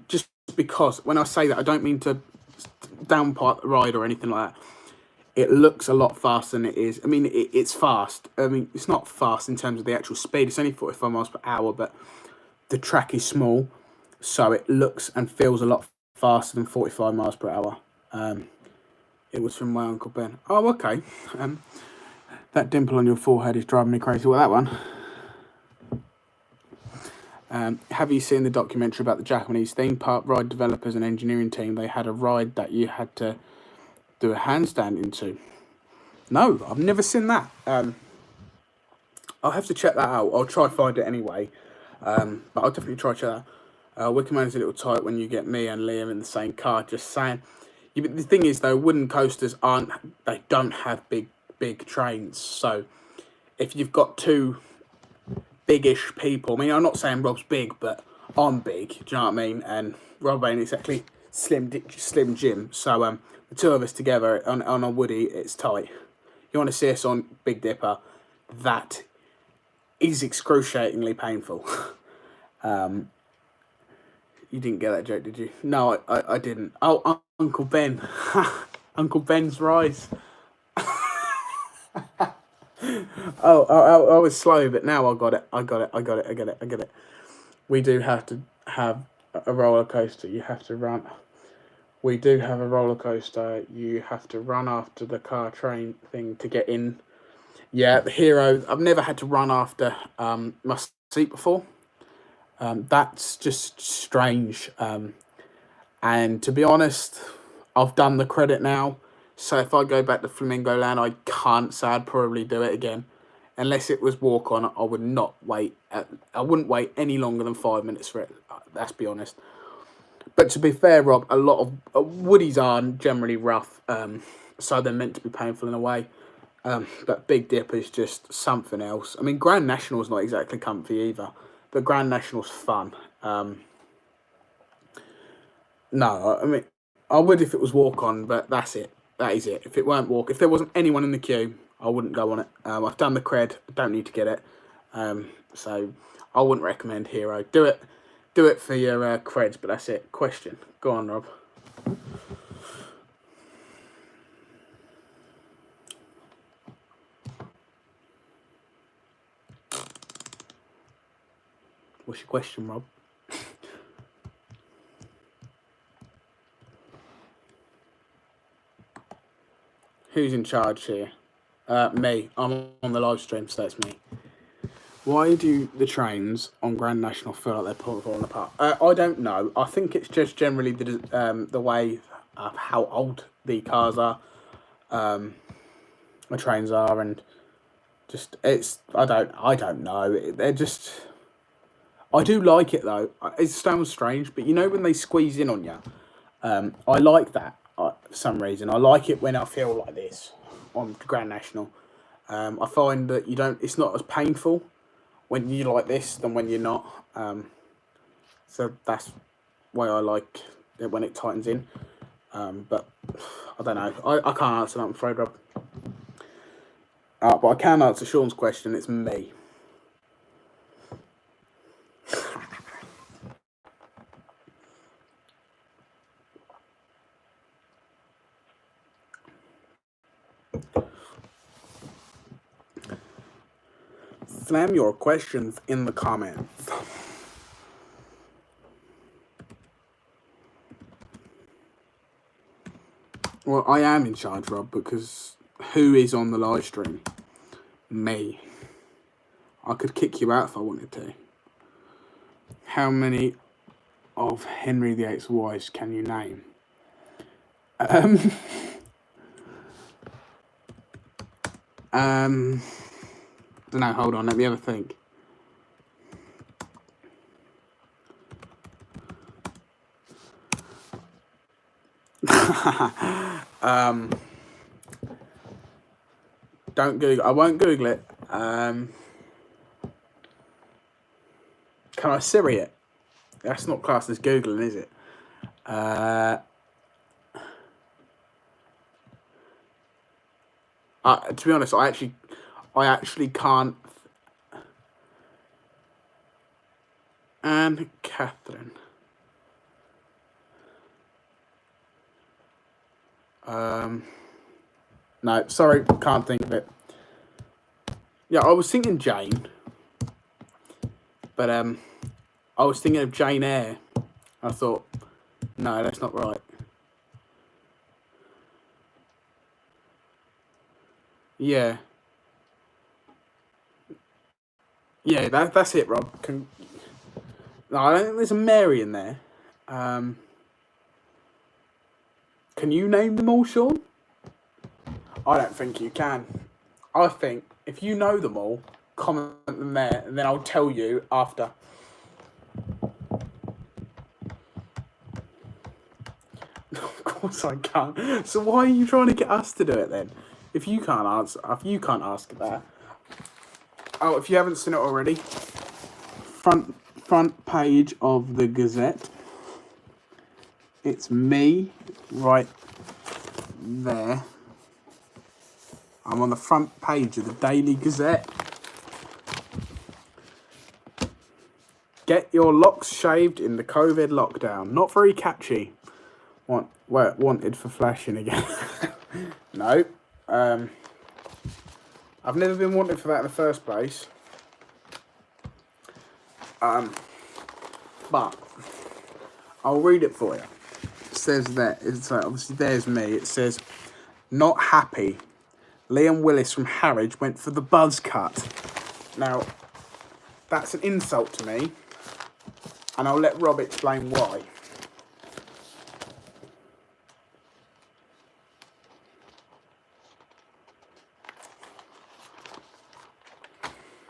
Just because when I say that, I don't mean to downpipe the ride or anything like that. It looks a lot faster than it is. I mean, it's fast. I mean, it's not fast in terms of the actual speed. It's only 45 miles per hour, but the track is small, so it looks and feels a lot faster than 45 miles per hour. It was from my Uncle Ben. Oh, okay. That dimple on your forehead is driving me crazy. What, that one? Have you seen the documentary about the Japanese theme park ride developers and engineering team? They had a ride that you had to do a handstand into. No, I've never seen that. I'll have to check that out. I'll try to find it anyway. But I'll definitely try to check that. Wicker Man is a little tight when you get me and Liam in the same car. Just saying. Yeah, but the thing is, though, wooden coasters don't have big trains. So if you've got two biggish people, I mean, I'm not saying Rob's big, but I'm big. Do you know what I mean? And Rob ain't exactly Slim Jim. So the two of us together on a Woody, it's tight. You want to see us on Big Dipper? That is excruciatingly painful. You didn't get that joke, did you? No, I didn't. Oh, Uncle Ben. Uncle Ben's rice. I was slow, but now I got it. I get it. We do have to have a roller coaster. You have to run. We do have a roller coaster. You have to run after the car train thing to get in. Yeah, the hero. I've never had to run after my seat before. That's just strange. And to be honest, I've done the credit now. So if I go back to Flamingo Land, I can't say I'd probably do it again. Unless it was walk on, I would not wait. I wouldn't wait any longer than 5 minutes for it. Let's be honest. But to be fair, Rob, a lot of Woodies are generally rough, so they're meant to be painful in a way. But Big Dip is just something else. I mean, Grand National's not exactly comfy either, but Grand National's fun. No, I mean, I would if it was walk on, but that's it. That is it. If it weren't walk, if there wasn't anyone in the queue, I wouldn't go on it. I've done the cred. I don't need to get it. So I wouldn't recommend Hero. Do it for your creds, but that's it. Question. Go on, Rob. What's your question, Rob? Who's in charge here? Me. I'm on the live stream, so that's me. Why do the trains on Grand National feel like they're falling apart? I don't know. I think it's just generally the way of how old the cars are, the trains are, and just it's. I don't know. They're just. I do like it though. It sounds strange, but you know when they squeeze in on you, I like that for some reason. I like it when I feel like this on Grand National. I find that it's not as painful when you're like this than when you're not. So that's why I like it when it tightens in. But I don't know. I can't answer that, I'm afraid, Rob. But I can answer Sean's question. It's me. Slam your questions in the comments. Well, I am in charge, Rob, because who is on the live stream? Me. I could kick you out if I wanted to. How many of Henry VIII's wives can you name? Don't know, hold on, let me have a think. Don't Google. I won't Google it. Can I Siri it? That's not classed as Googling, is it? To be honest, I actually can't. Anne Catherine. No, sorry, can't think of it. Yeah, I was thinking Jane, but I was thinking of Jane Eyre. I thought, no, that's not right. Yeah. Yeah, that's it, Rob. No, I don't think there's a Mary in there. Can you name them all, Sean? I don't think you can. I think if you know them all, comment them there, and then I'll tell you after. Of course I can't. So why are you trying to get us to do it then? If you can't ask that. Oh, if you haven't seen it already, front page of the Gazette. It's me right there. I'm on the front page of the Daily Gazette. Get your locks shaved in the COVID lockdown. Not very catchy. Wanted for flashing again. No. I've never been wanted for that in the first place. But I'll read it for you. It says that, it's like, obviously there's me. It says, not happy. Liam Willis from Harwich went for the buzz cut. Now, that's an insult to me. And I'll let Rob explain why.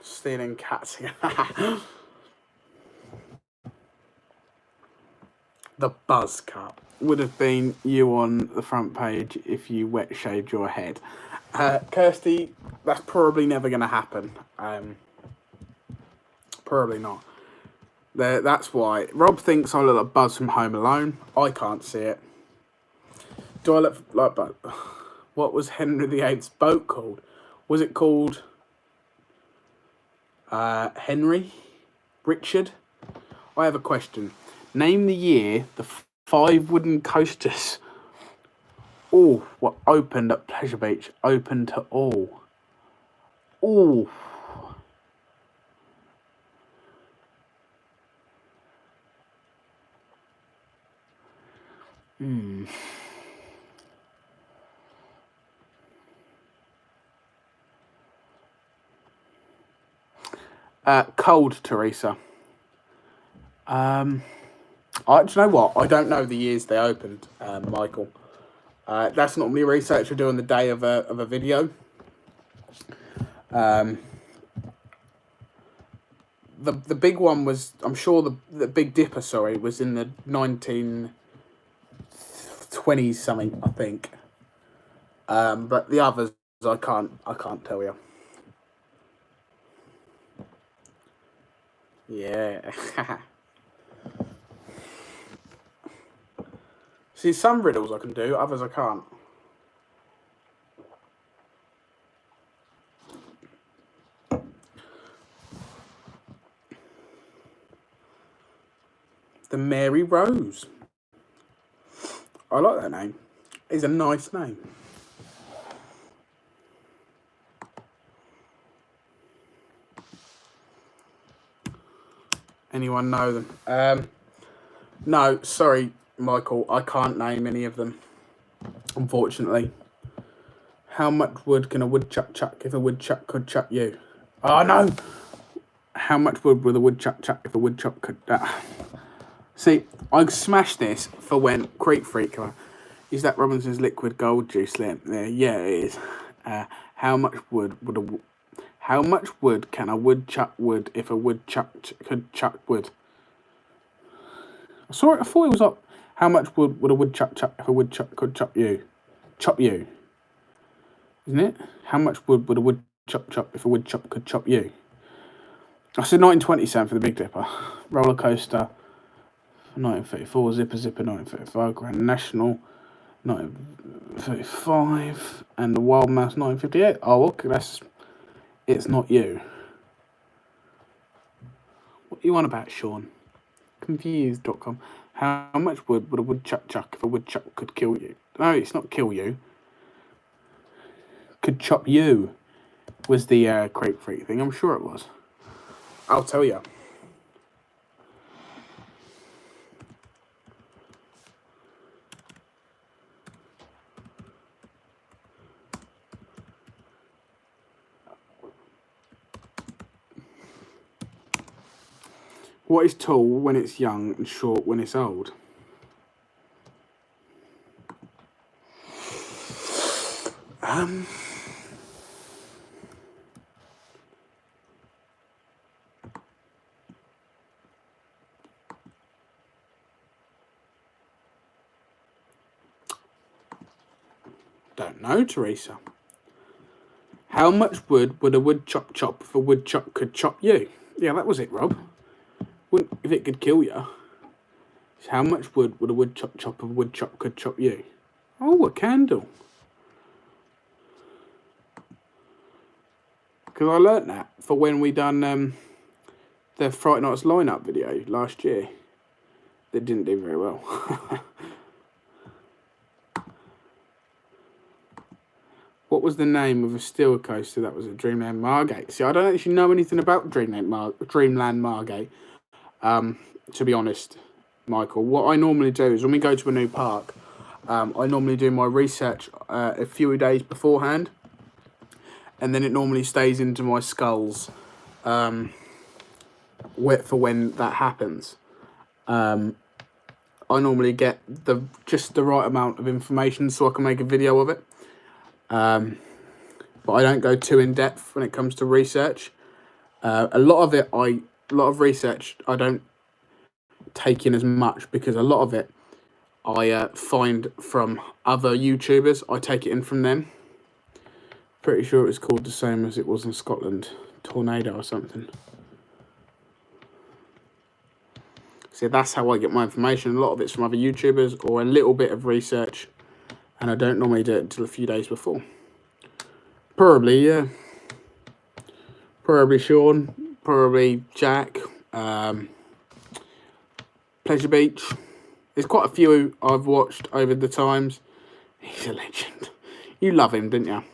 Stealing cats. The buzz cut would have been you on the front page if you wet shaved your head. Kirsty, that's probably never going to happen. Probably not. That's why. Rob thinks I look like Buzz from Home Alone. I can't see it. Do I look like Buzz? What was Henry VIII's boat called? Was it called Henry? Richard? I have a question. Name the year the 5 wooden coasters were opened at Pleasure Beach. Open to all. Cold, Teresa. Do you know what? I don't know the years they opened, Michael. That's normally research I do on the day of a video. The big one was, I'm sure the Big Dipper, sorry, was in the 1920s something, I think. But the others I can't tell you. Yeah. See, some riddles I can do, others I can't. The Mary Rose. I like that name. It's a nice name. Anyone know them? No, sorry, Michael. I can't name any of them, unfortunately. How much wood can a woodchuck chuck if a woodchuck could chuck you? Oh, no! How much wood will a woodchuck chuck if a woodchuck could... See, I smashed this for when Creek Freak came out. Is that Robinson's liquid gold juice lamp there? Yeah, it is. How much wood can a woodchuck wood if a woodchuck could chuck wood? I thought it was up. How much wood would a woodchuck chuck if a woodchuck could chop you? Chop you. Isn't it? How much wood would a woodchuck chop if a woodchuck could chop you? I said 1920 cent for the Big Dipper. Roller coaster, 1934. Zipper 1935. Grand National, 1935. And the Wild Mouse, 1958. Oh, okay, it's not you. What are you on about, Sean? Confused.com. How much wood would a woodchuck chuck if a woodchuck could kill you? No, it's not kill you. Could chop you was the Creek Freak thing. I'm sure it was. I'll tell you. What is tall when it's young and short when it's old? Don't know, Teresa. How much wood would a woodchuck chop if a woodchuck could chop you? Yeah, that was it, Rob. Wouldn't if it could kill you. How much wood would a wood chop could chop you? Oh, a candle. Because I learnt that for when we done the Fright Nights lineup video last year. That didn't do very well. What was the name of a steel coaster that was at Dreamland Margate? See, I don't actually know anything about Dreamland Margate. To be honest, Michael, what I normally do is when we go to a new park, I normally do my research a few days beforehand, and then it normally stays into my skulls for when that happens. I normally get just the right amount of information so I can make a video of it. But I don't go too in depth when it comes to research. A lot of research I don't take in as much because a lot of it I find from other YouTubers. I take it in from them. Pretty sure it was called the same as it was in Scotland, Tornado or something. See, that's how I get my information. A lot of it's from other YouTubers or a little bit of research, and I don't normally do it until a few days before. Probably, yeah. Probably Sean, probably Jack, Pleasure Beach. There's quite a few I've watched over the times. He's a legend. You love him, didn't you?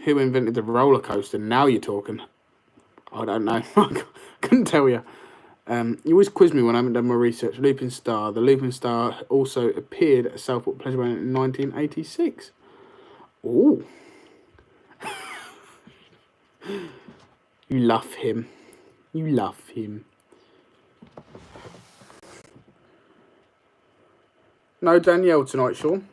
Who invented the roller coaster? Now you're talking. I don't know. I couldn't tell you. You always quiz me when I haven't done my research. Looping Star. The Looping Star also appeared at Southport Pleasure Boat in 1986. Ooh. You love him. You love him. No Danielle tonight, Sean.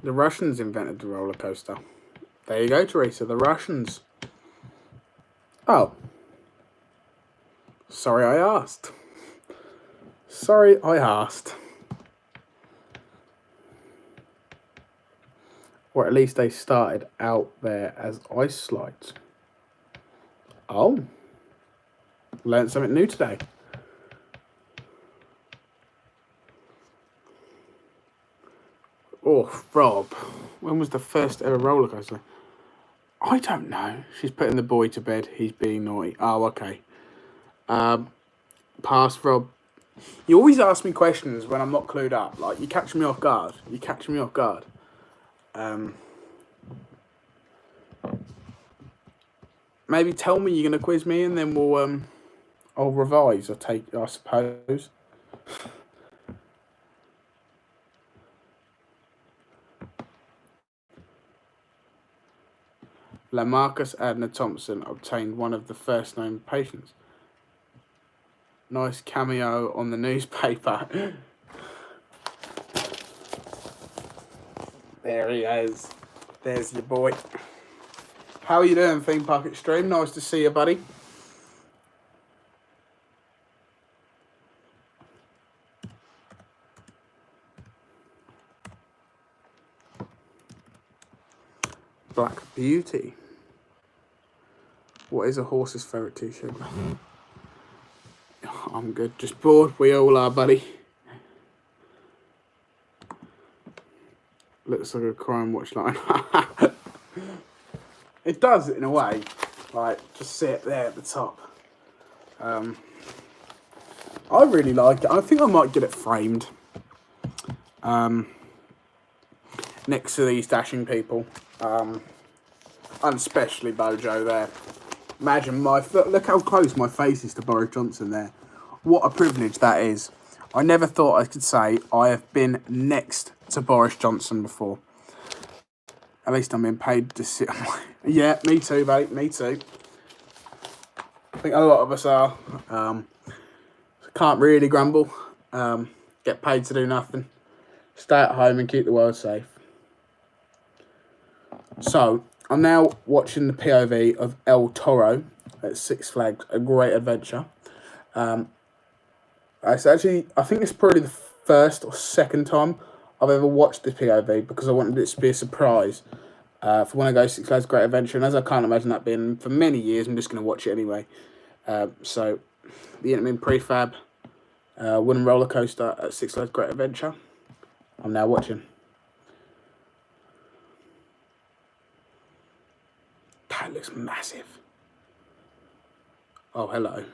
The Russians invented the roller coaster. There you go, Teresa. The Russians. Oh. Sorry I asked. Sorry I asked. Or at least they started out there as ice slides. Oh. Learned something new today. Oh, Rob. When was the first ever roller coaster? I don't know. She's putting the boy to bed. He's being naughty. Oh, okay. Pass, Rob. You always ask me questions when I'm not clued up. Like, you catch me off guard. You catch me off guard. Maybe tell me you're going to quiz me and then we'll, I'll revise, I suppose. Lamarcus Adner Thompson obtained one of the first known patients. Nice cameo on the newspaper. There he is. There's your boy. How are you doing, Theme Park Extreme? Nice to see you, buddy. Black Beauty. What is a horse's favourite t-shirt? I'm good. Just bored. We all are, buddy. Looks like a crime watch line. It does, in a way. Like, just sit there at the top. I really like it. I think I might get it framed. Next to these dashing people. And especially Bojo there. Imagine look how close my face is to Boris Johnson there. What a privilege that is. I never thought I could say I have been next to Boris Johnson before. At least I'm being paid to sit on my... Yeah, me too, mate. Me too. I think a lot of us are. Can't really grumble. Get paid to do nothing. Stay at home and keep the world safe. So, I'm now watching the POV of El Toro at Six Flags, A Great Adventure. It's actually, I think it's probably the first or second time I've ever watched this POV because I wanted it to be a surprise for when I go Six Flags Great Adventure. And as I can't imagine that being for many years, I'm just going to watch it anyway. So, the Intamin Prefab wooden roller coaster at Six Flags Great Adventure. I'm now watching. That looks massive. Oh, hello.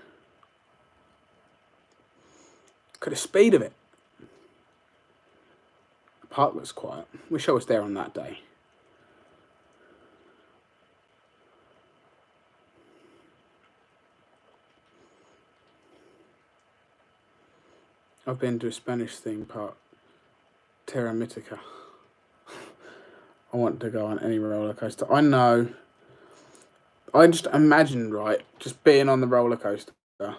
Look at the speed of it. The park looks quiet. Wish I was there on that day. I've been to a Spanish theme park, Terra Mítica. I want to go on any roller coaster. I know. I just imagine, right, just being on the roller coaster. That's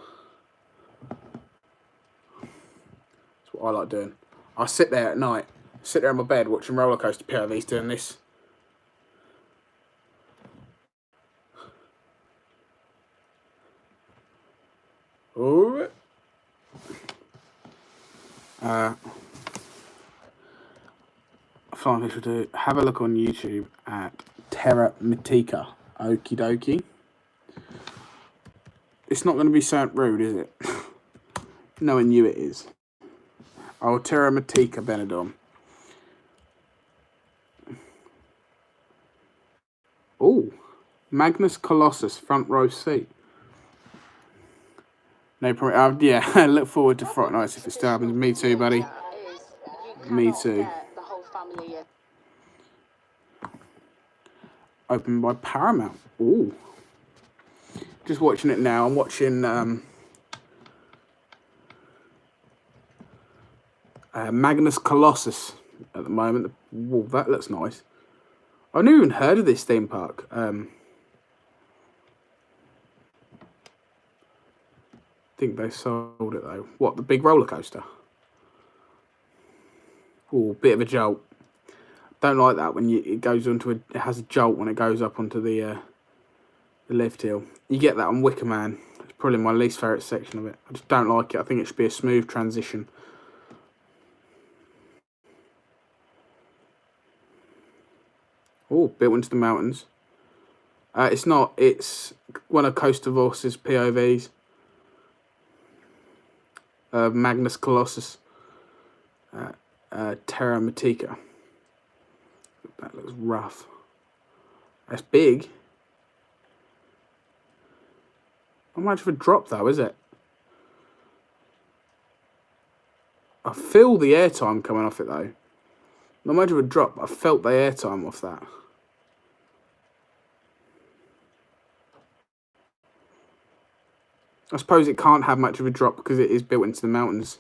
what I like doing. I sit there at night, sit there in my bed watching roller coaster POVs doing this. Oh. I find we should do. Have a look on YouTube at Terra Mítica. Okie dokie. It's not going to be something rude, is it? Knowing you, it is. Oh, Terra Mítica Benidorm. Oh, Magnus Colossus front row seat. No problem. Yeah, I look forward to Fright Nights if it still happens. Me too, buddy. Me too. Opened by Paramount. Ooh. Just watching it now. I'm watching Magnus Colossus at the moment. Whoa, that looks nice. I've never even heard of this theme park. I think they sold it though. What, the big roller coaster? Ooh, bit of a jolt. Don't like that when it goes onto it has a jolt when it goes up onto the lift hill. You get that on Wicker Man. It's probably my least favourite section of it. I just don't like it. I think it should be a smooth transition. Oh, built into the mountains. It's not. It's one of Coaster Voice's POVs. Magnus Colossus. Terra Mítica. That looks rough. That's big. Not much of a drop though, is it? I feel the airtime coming off it though. Not much of a drop. I felt the airtime off that. I suppose it can't have much of a drop because it is built into the mountains.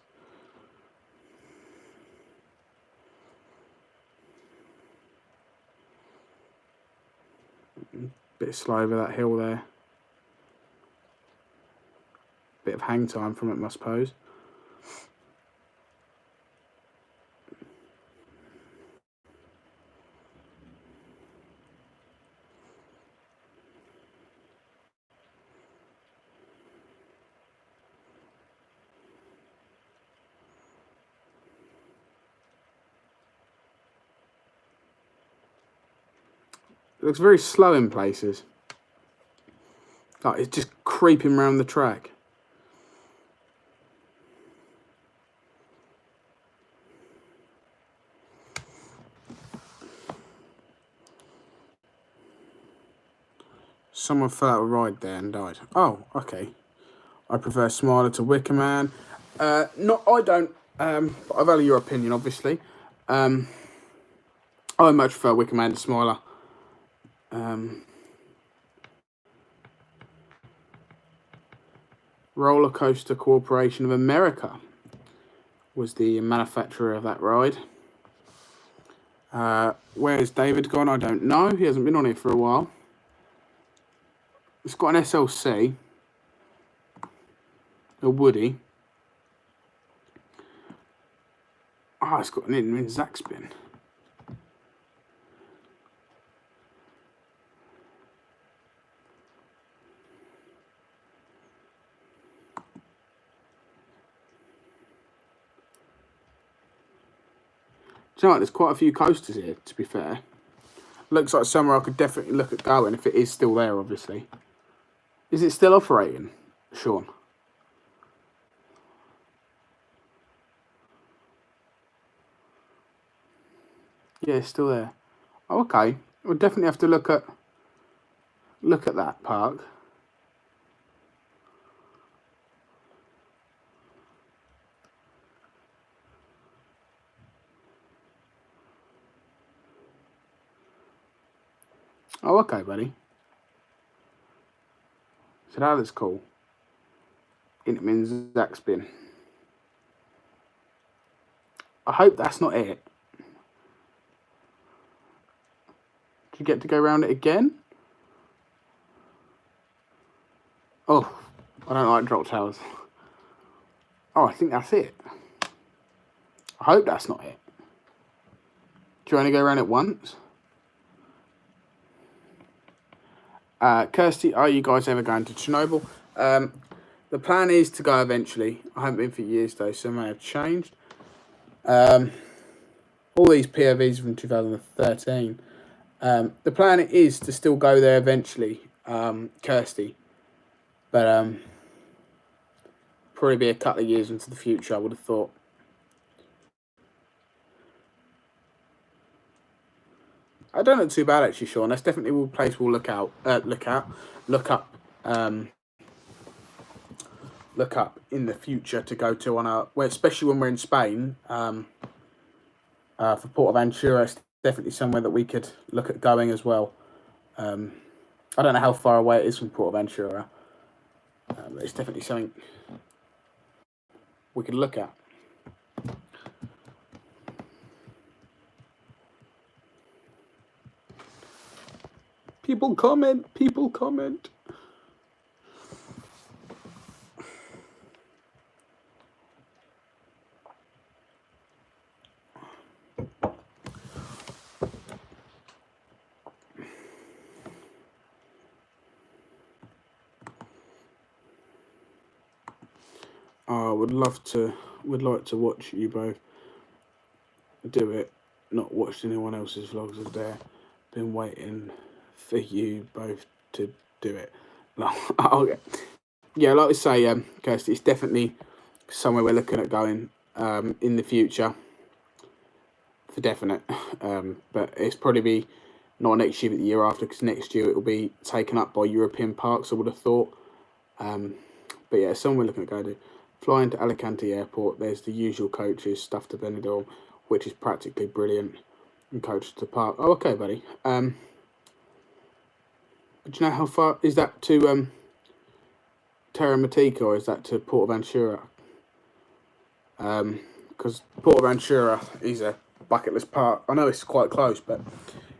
Bit slow over that hill there. Bit of hang time from it, I suppose. It looks very slow in places. Like it's just creeping around the track. Someone fell out a ride there and died. Oh, okay. I prefer Smiler to Wicker Man. I don't. But I value your opinion, obviously. I much prefer Wicker Man to Smiler. Roller Coaster Corporation of America was the manufacturer of that ride. Where is David gone? I don't know. He hasn't been on it for a while. It's got an SLC. A Woody. Ah, it's got an Intamin Zack Spin. you know what? There's quite a few coasters here, to be fair. Looks like somewhere I could definitely look at going if it is still there, obviously. Is it still operating, Sean? Yeah, it's still there. Oh, okay. We'll definitely have to look at that park. Oh, okay, buddy. So that is cool. Intamin Zach spin. I hope that's not it. Do you get to go around it again? Oh, I don't like drop towers. Oh, I think that's it. I hope that's not it. Do you only go around it once? Kirsty, are you guys ever going to Chernobyl? The plan is to go eventually. I haven't been for years though, so it may have changed. All these POVs from 2013. The plan is to still go there eventually, Kirsty. But probably be a couple of years into the future, I would have thought. I don't look too bad actually, Sean. That's definitely a place we'll look up in the future to go to especially when we're in Spain. For Portaventura, it's definitely somewhere that we could look at going as well. I don't know how far away it is from Portaventura, but it's definitely something we could look at. People comment. Would like to watch you both do it. Not watched anyone else's vlogs of there. Been waiting for you both to do it. Okay. Yeah, like I say, Kirsty, it's definitely somewhere we're looking at going in the future, for definite. But it's probably be not next year, but the year after, because next year it will be taken up by European parks, I would have thought. But yeah, somewhere we're looking at going to. Flying to Alicante Airport, there's the usual coaches, stuff to Benidorm, which is practically brilliant, and coaches to the park. Oh, okay, buddy. Do you know how far is that to Terra Matica, or is that to Portaventura? Because Portaventura is a bucket list park. I know it's quite close, but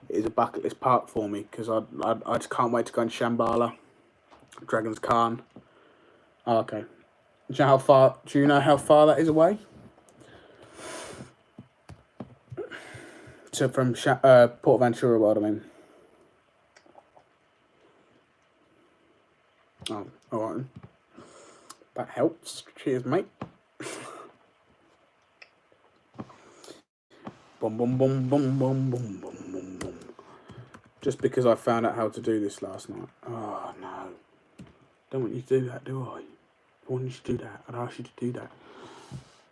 it is a bucket list park for me because I just can't wait to go in Shambhala, Dragon's Khan. Oh, okay. Do you know how far that is away? From Portaventura World, I mean. Oh, all right. That helps. Cheers, mate. Boom, boom, boom, boom, boom, boom, boom, boom, boom. Just because I found out how to do this last night. Oh, no. Don't want you to do that, do I? I want you to do that. I'd ask you to do that.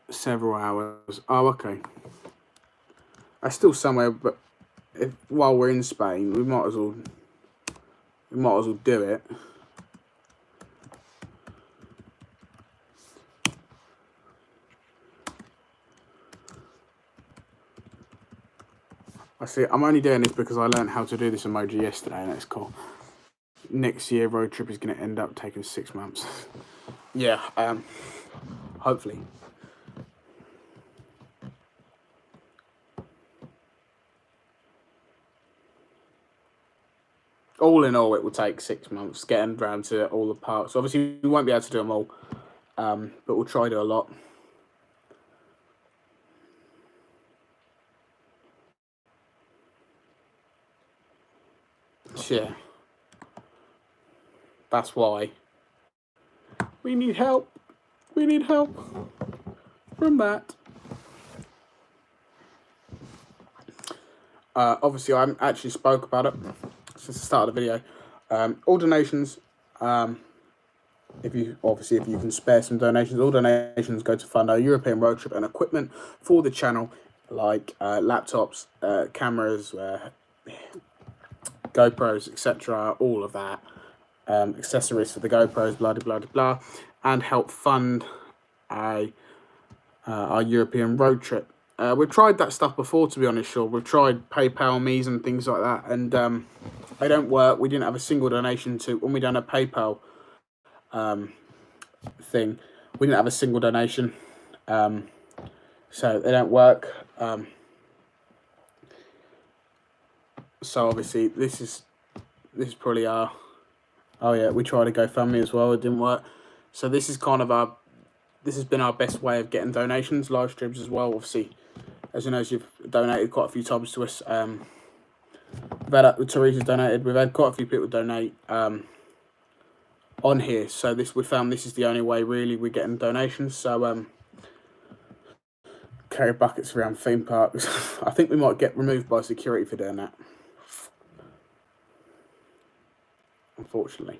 Several hours. Oh, okay. That's still somewhere, but while we're in Spain, we might as well do it. I see. I'm only doing this because I learned how to do this emoji yesterday, and it's cool. Next year, road trip is going to end up taking 6 months. Yeah. Hopefully. All in all, it will take 6 months getting around to all the parks. Obviously, we won't be able to do them all, but we'll try to do a lot. Yeah. That's why. We need help. We need help from that. Obviously, I haven't actually spoke about it since the start of the video. All donations, if you can spare some donations, all donations go to fund our European road trip and equipment for the channel, like laptops, cameras, GoPros, etc. All of that, accessories for the GoPros, blah blah blah blah, and help fund our European road trip. We've tried that stuff before, to be honest, Sean. We've tried PayPal me's and things like that, and they don't work. We didn't have a single donation to, when we done a PayPal thing, we didn't have a single donation, so they don't work. So obviously this is probably our, oh yeah, we tried to GoFundMe as well, it didn't work. So this is kind of this has been our best way of getting donations, live streams as well. Obviously, as you know, you've donated quite a few times to us. We've had Teresa's donated. We've had quite a few people donate on here. So we found this is the only way really we're getting donations. So carry buckets around theme parks. I think we might get removed by security for doing that, unfortunately.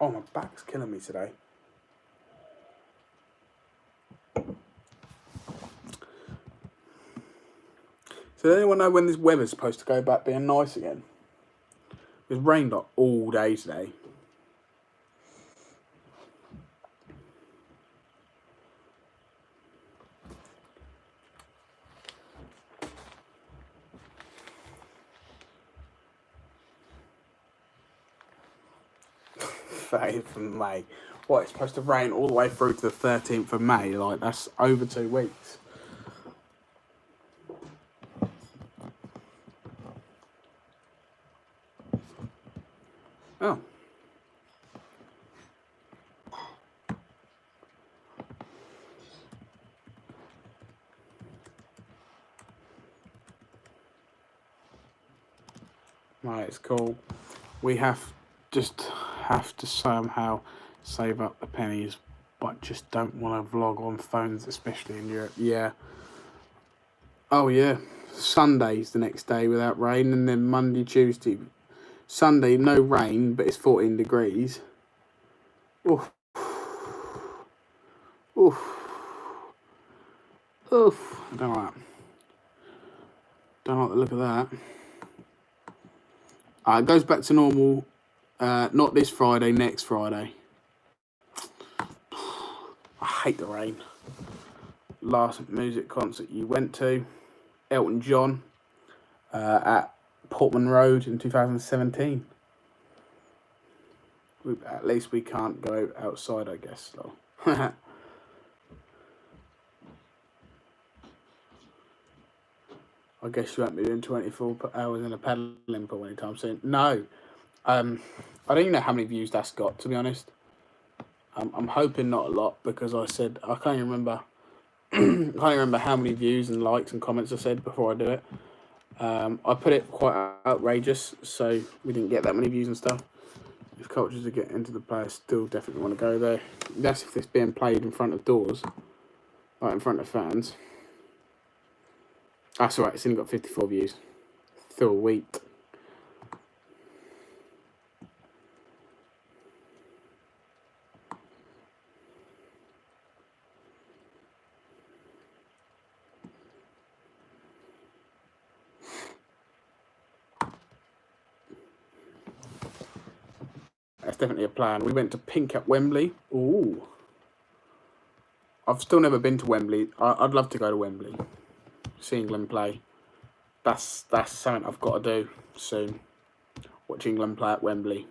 Oh, my back's killing me today. So does anyone know when this weather's supposed to go back being nice again? It's rained like all day today. Of May. What, it's supposed to rain all the way through to the 13th of May? Like, that's over 2 weeks. Oh. Right, it's cool. We have to somehow save up the pennies, but just don't want to vlog on phones, especially in Europe. Yeah. Oh yeah. Sunday's the next day without rain, and then Monday, Tuesday, Sunday no rain, but it's 14 degrees. Oof. Oof. Oof. I don't like that. Don't like the look of that. It goes back to normal. Not this Friday, next Friday. I hate the rain. Last music concert you went to, Elton John, at Portman Road in 2017. At least we can't go outside, I guess. So. I guess you won't be doing 24 hours in a paddling pool anytime soon. No. I don't even know how many views that's got, to be honest. I'm hoping not a lot, because I said, I can't even remember. I can't remember how many views and likes and comments I said before I do it. I put it quite outrageous, so we didn't get that many views and stuff. If cultures are getting into the play, I still definitely want to go there. That's if it's being played in front of doors, like in front of fans. That's alright, it's only got 54 views. Still a week. That's definitely a plan. We went to Pink at Wembley. Ooh. I've still never been to Wembley. I'd love to go to Wembley. See England play. That's something I've got to do soon. Watch England play at Wembley.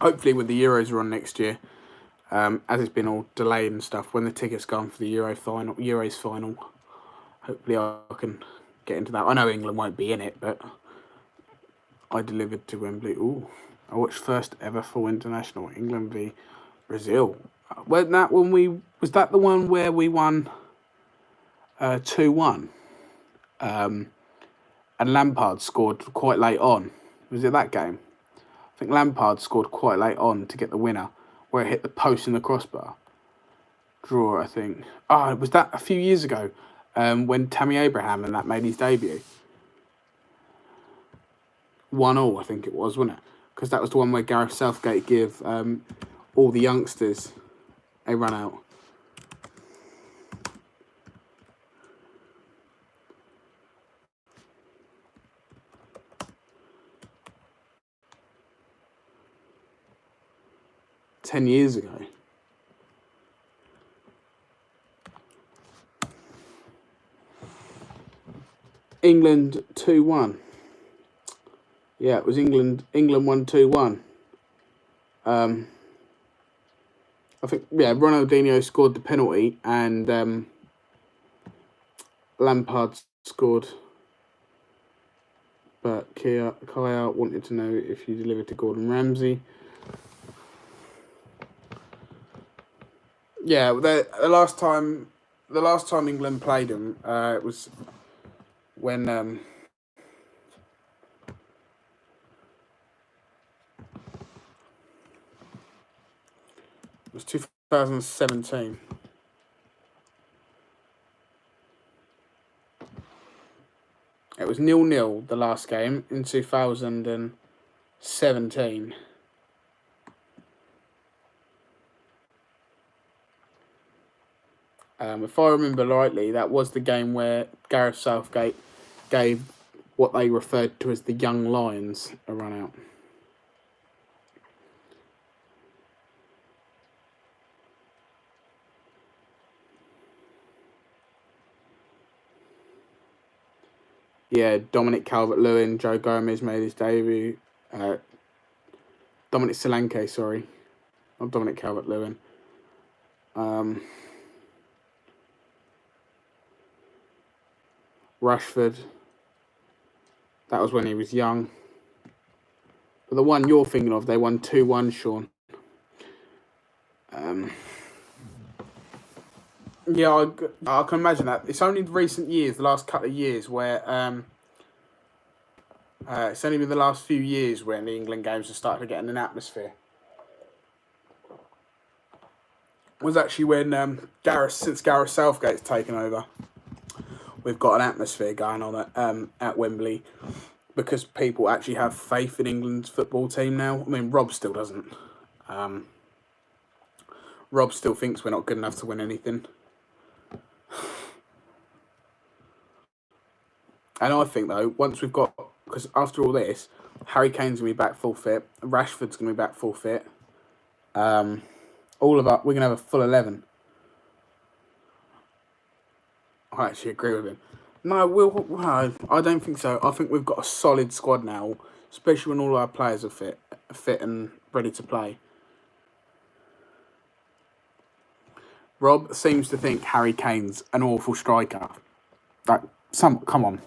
Hopefully when the Euros are on next year, as it's been all delayed and stuff, when the tickets go on for the Euros final, hopefully I can get into that. I know England won't be in it, but I delivered to Wembley. Ooh. I watched first ever full international, England v Brazil. Was that the one where we won 2-1? And Lampard scored quite late on. Was it that game? I think Lampard scored quite late on to get the winner, where it hit the post and the crossbar. draw, I think. Was that a few years ago when Tammy Abraham and that made his debut? 1-1, I think it was, wasn't it? Because that was the one where Gareth Southgate gave all the youngsters a run out. "10 years ago. England 2-1. Yeah, it was England won 2-1. I think, yeah, Ronaldinho scored the penalty and Lampard scored. But Kaya wanted to know if you delivered to Gordon Ramsay. Yeah, the last time England played them, it was when it was 2017. It was 0-0 the last game in 2017. If I remember rightly, that was the game where Gareth Southgate gave what they referred to as the Young Lions a run out. Yeah, Dominic Calvert-Lewin, Joe Gomez made his debut. Dominic Solanke, sorry. Not Dominic Calvert-Lewin. Rashford. That was when he was young. But the one you're thinking of, they won 2-1, Sean. Yeah, I can imagine that. It's only recent years, the last couple of years, where it's only been the last few years when the England games have started getting an atmosphere. It was actually when since Gareth Southgate's taken over, we've got an atmosphere going on at Wembley because people actually have faith in England's football team now. I mean, Rob still doesn't. Rob still thinks we're not good enough to win anything. And I think, though, once we've got... Because after all this, Harry Kane's going to be back full fit. Rashford's going to be back full fit. All of us, we're going to have a full 11. I actually agree with him. No, I don't think so. I think we've got a solid squad now, especially when all our players are fit and ready to play. Rob seems to think Harry Kane's an awful striker. Come on.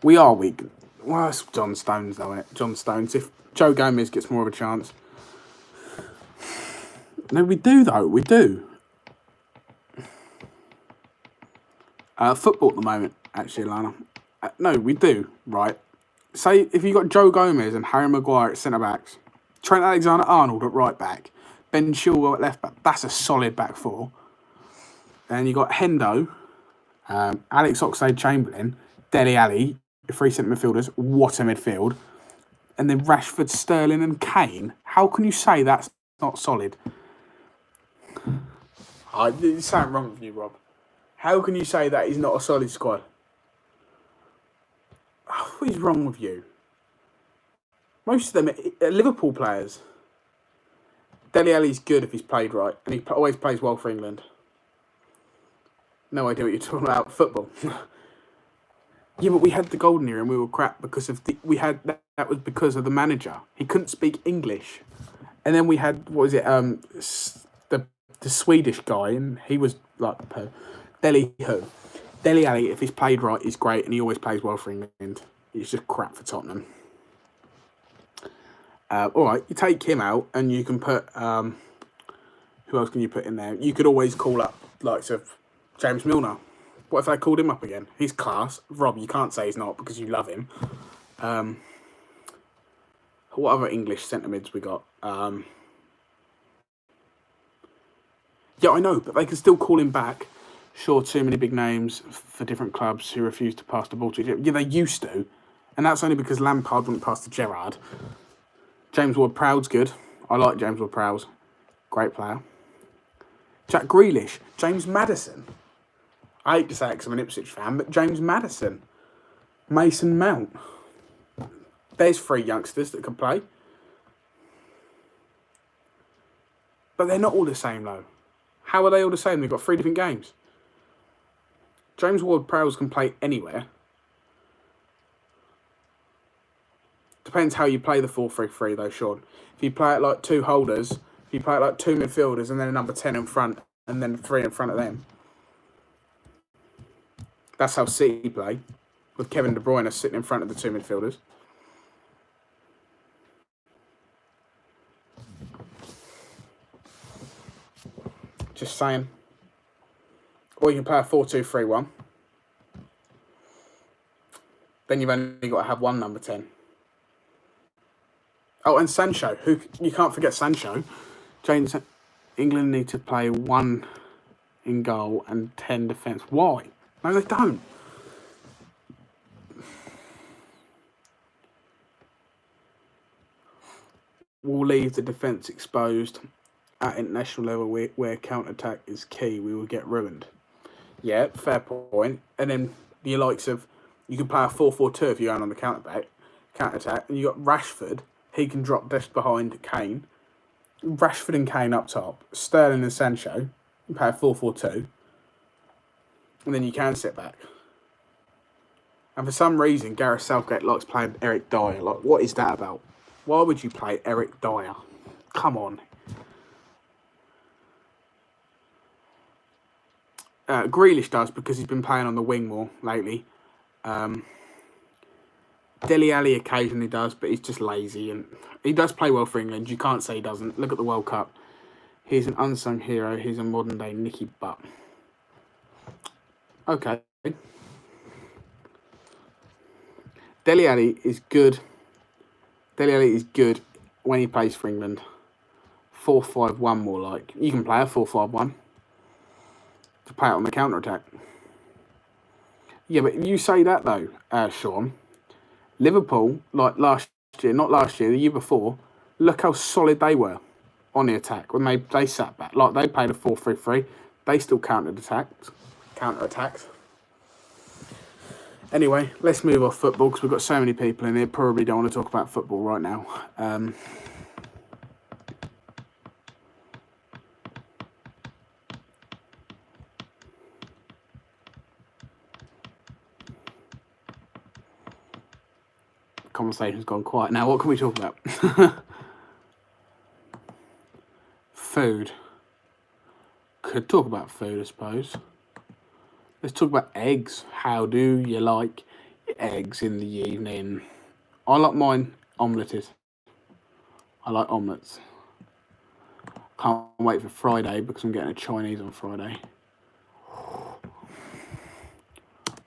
We are weak. Well, it's John Stones, though, isn't it? John Stones. If Joe Gomez gets more of a chance. No, we do, though. We do. Football at the moment, actually, Lana. No, we do, right? Say, if you got Joe Gomez and Harry Maguire at centre-backs, Trent Alexander-Arnold at right-back, Ben Chilwell at left-back, that's a solid back four. Then you got Hendo, Alex Oxlade-Chamberlain, Dele Alli, three centre midfielders. What a midfield. And then Rashford, Sterling and Kane. How can you say that's not solid? There's something wrong with you, Rob. How can you say that is not a solid squad? What is wrong with you? Most of them are Liverpool players. Dele Alli's good if he's played right, and he always plays well for England. No idea what you're talking about. Football. Yeah, but we had the golden era and we were crap because of that was because of the manager. He couldn't speak English, and then we had the Swedish guy, and he was like Dele Alli. If he's played right, he's great, and he always plays well for England. He's just crap for Tottenham. All right, you take him out, and you can put who else can you put in there? You could always call up likes of James Milner. What if I called him up again? He's class. Rob, you can't say he's not because you love him. What other English centre mids we got? Yeah, I know, but they can still call him back. Sure, too many big names for different clubs who refuse to pass the ball to each other. Yeah, they used to. And that's only because Lampard wouldn't pass to Gerrard. James Ward-Prowse's good. I like James Ward-Prowse. Great player. Jack Grealish. James Maddison. I hate to say it because I'm an Ipswich fan, but James Maddison. Mason Mount. There's 3 youngsters that can play. But they're not all the same, though. How are they all the same? They've got 3 different games. James Ward-Prowse can play anywhere. Depends how you play the 4-3-3, though, Sean. If you play it like 2 holders, if you play it like 2 midfielders and then a number 10 in front, and then 3 in front of them. That's how City play, with Kevin De Bruyne sitting in front of the 2 midfielders. Just saying. Or you can play a 4-2-3-1. Then you've only got to have 1 number 10. Oh, and Sancho. Who you can't forget Sancho. James, England need to play 1 in goal and 10 defence. Why? No, they don't. We'll leave the defence exposed at international level where counter-attack is key. We will get ruined. Yeah, fair point. And then the likes of, you can play a 4-4-2 if you're going on the counter-attack. And you got Rashford. He can drop just behind Kane. Rashford and Kane up top. Sterling and Sancho. You play a 4-4-2. And then you can sit back. And for some reason, Gareth Southgate likes playing Eric Dyer. Like, what is that about? Why would you play Eric Dyer? Come on. Grealish does because he's been playing on the wing more lately. Dele Alli occasionally does, but he's just lazy. And he does play well for England. You can't say he doesn't. Look at the World Cup. He's an unsung hero. He's a modern-day Nicky Butt. Okay. Dele Alli is good. Dele Alli is good when he plays for England. 4-5-1 more like. You can play a 4-5-1 to play it on the counter-attack. Yeah, but you say that though, Sean. Liverpool, like last year, not last year, the year before, look how solid they were on the attack when they sat back. Like they played a 4-3-3. They still counter-attacked. Anyway, let's move off football because we've got so many people in here. Probably don't want to talk about football right now. Conversation's gone quiet now. What can we talk about? Food. Could talk about food, I suppose. Let's talk about eggs. How do you like eggs in the evening? I like mine omeleted. I like omelettes. Can't wait for Friday because I'm getting a Chinese on Friday.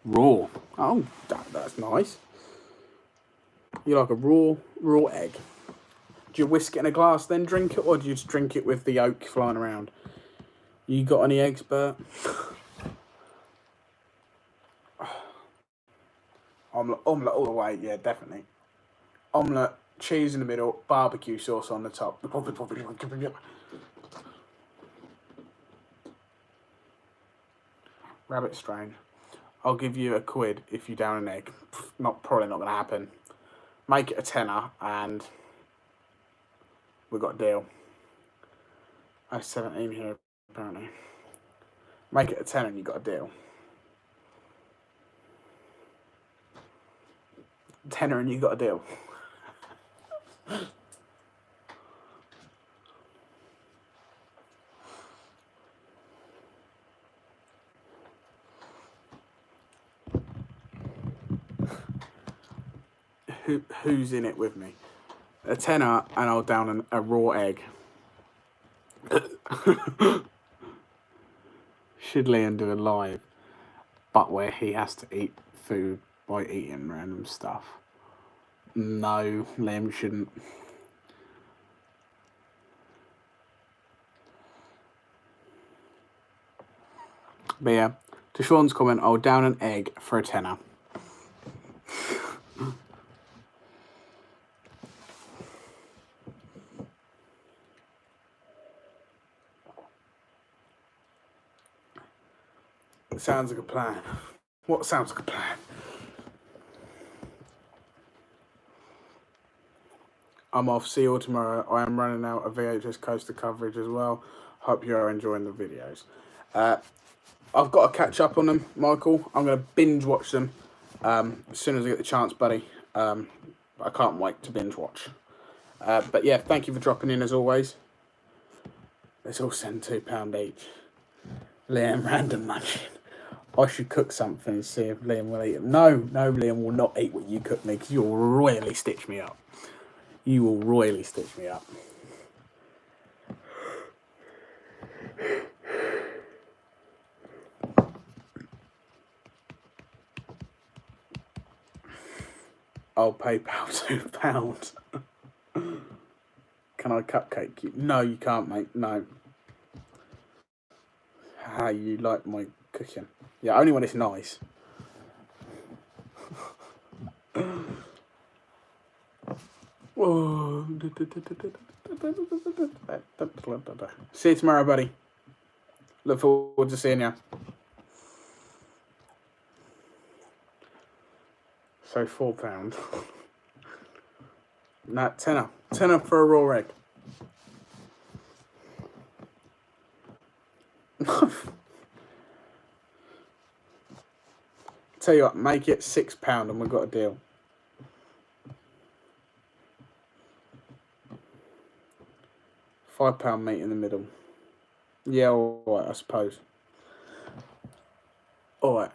Raw. Oh, that's nice. You like a raw egg. Do you whisk it in a glass, then drink it, or do you just drink it with the yolk flying around? You got any eggs, Bert? Omelette all the way, yeah, definitely. Omelette, cheese in the middle, barbecue sauce on the top. Rabbit strain. I'll give you £1 if you down an egg. Probably not going to happen. Make it a tenner and we've got a deal. I have 17 here apparently. Make it a tenner and you got a deal. Tenner and you got a deal. Who's in it with me? A tenner and I'll down a raw egg. Should Liam do a live, but where he has to eat food by eating random stuff? No, Liam shouldn't. But yeah, to Sean's comment, I'll down an egg for a tenner. Sounds like a plan. What sounds like a plan? I'm off. See you all tomorrow. I am running out of VHS coaster coverage as well. Hope you are enjoying the videos. I've got to catch up on them, Michael. I'm going to binge watch them as soon as I get the chance, buddy. I can't wait to binge watch. But yeah, thank you for dropping in as always. Let's all send £2 each. Liam, random munching. I should cook something and see if Liam will eat it. No, Liam will not eat what you cook me because you'll royally stitch me up. You will royally stitch me up. I'll PayPal £2. Can I cupcake you? No, you can't, mate. No. How you like my cooking? Yeah, only when it's nice. See you tomorrow, buddy. Look forward to seeing you. So £4. Nah, tenner. Tenner for a raw egg. Tell you what, make it £6 and we've got a deal. £5 meat in the middle. Yeah, alright, I suppose. Alright.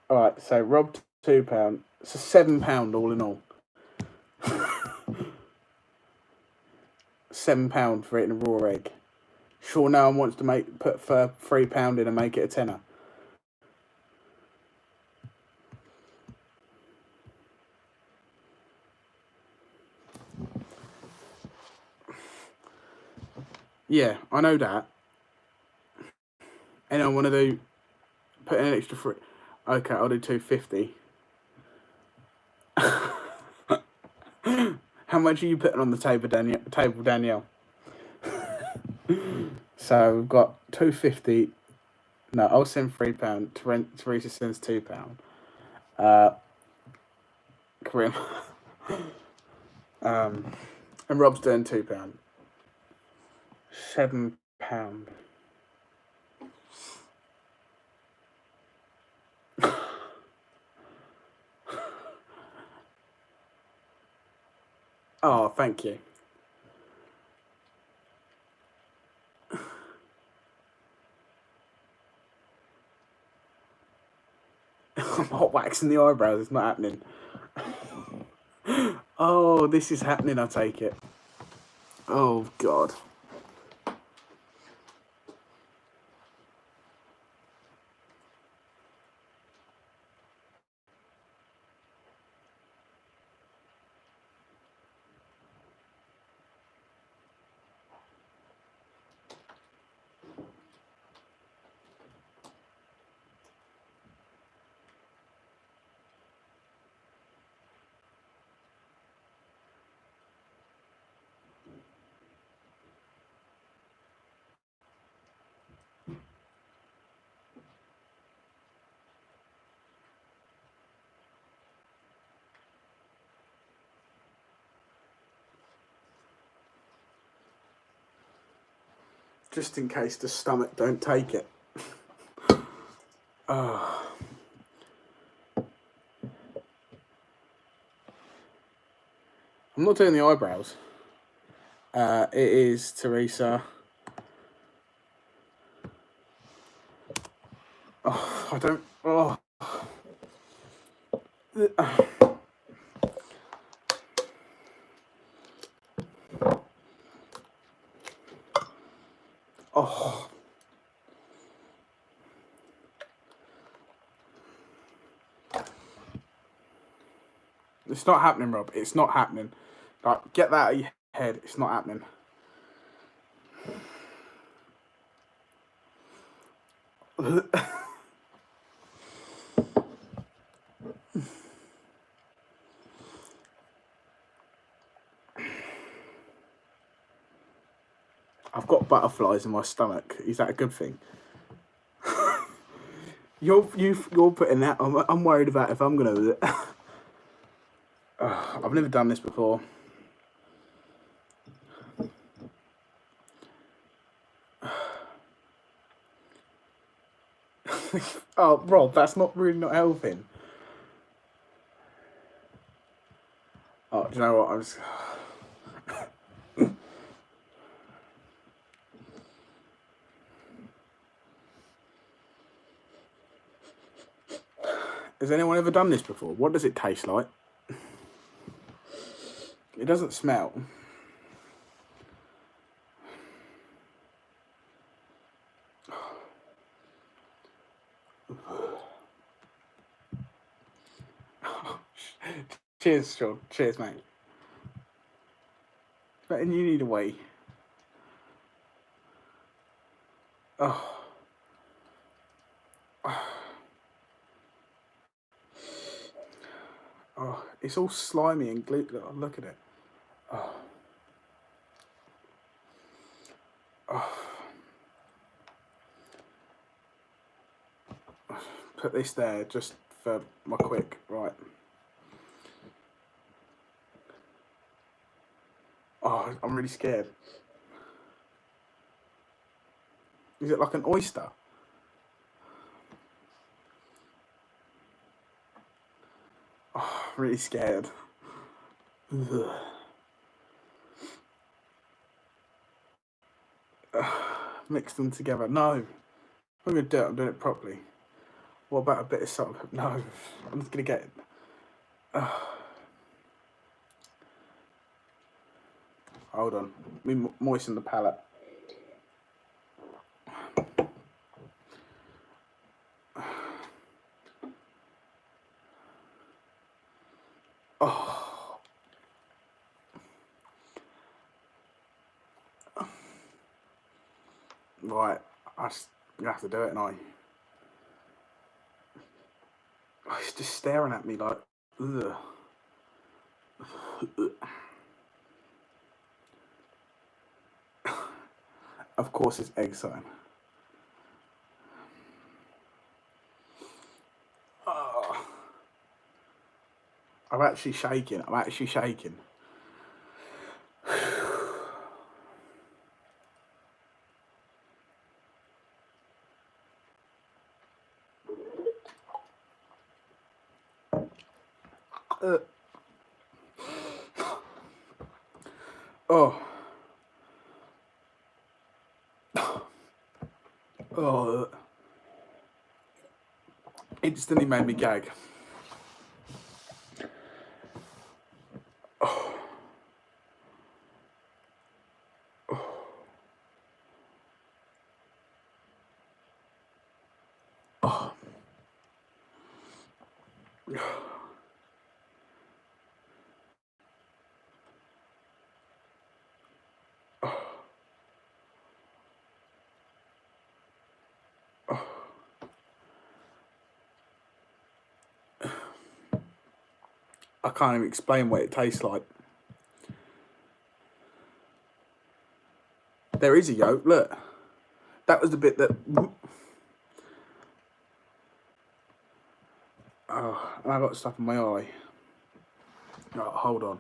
Alright, so robbed £2. It's a £7 all in all. £7 for eating a raw egg. Sure, no one wants to put for £3 in and make it a tenner. Yeah, I know that. And I want to put in an extra free. Okay, I'll do £2.50. How much are you putting on the table, Danielle? So we've got £2.50. No, I'll send £3. Teresa sends £2. Karim. And Rob's doing £2. £7. Oh, thank you. I'm hot waxing the eyebrows. It's not happening. Oh, this is happening, I take it. Oh, God. Just in case the stomach don't take it. Oh. I'm not doing the eyebrows. It is Teresa. Oh, I don't. Oh. Oh. It's not happening, Rob. It's not happening. Like, get that out of your head. It's not happening. I've got butterflies in my stomach. Is that a good thing? You're putting that. I'm worried about if I'm gonna do it. I've never done this before. Oh, Rob, that's really not helping. Oh, do you know what? Has anyone ever done this before? What does it taste like? It doesn't smell. Cheers, Sean. Cheers, mate. And you need a wee. Oh. Oh, it's all slimy and glue. Look at it. Oh. Oh. Put this there just for my quick, right. Oh, I'm really scared. Is it like an oyster? Oh, I'm really scared. Ugh. Mix them together. No. I'm going to do it. I'm doing it properly. What about a bit of salt? No. I'm just going to get it. Hold on. Let me moisten the palate. Oh. Right. I have to do it, and it's just staring at me like, ugh. Of course it's egg sign. Oh. I'm actually shaking. Oh. Oh. Instantly made me gag. Oh. Oh. I can't even explain what it tastes like. There is a yolk, look. That was the bit that... Oh, and I got stuff in my eye. Oh, hold on.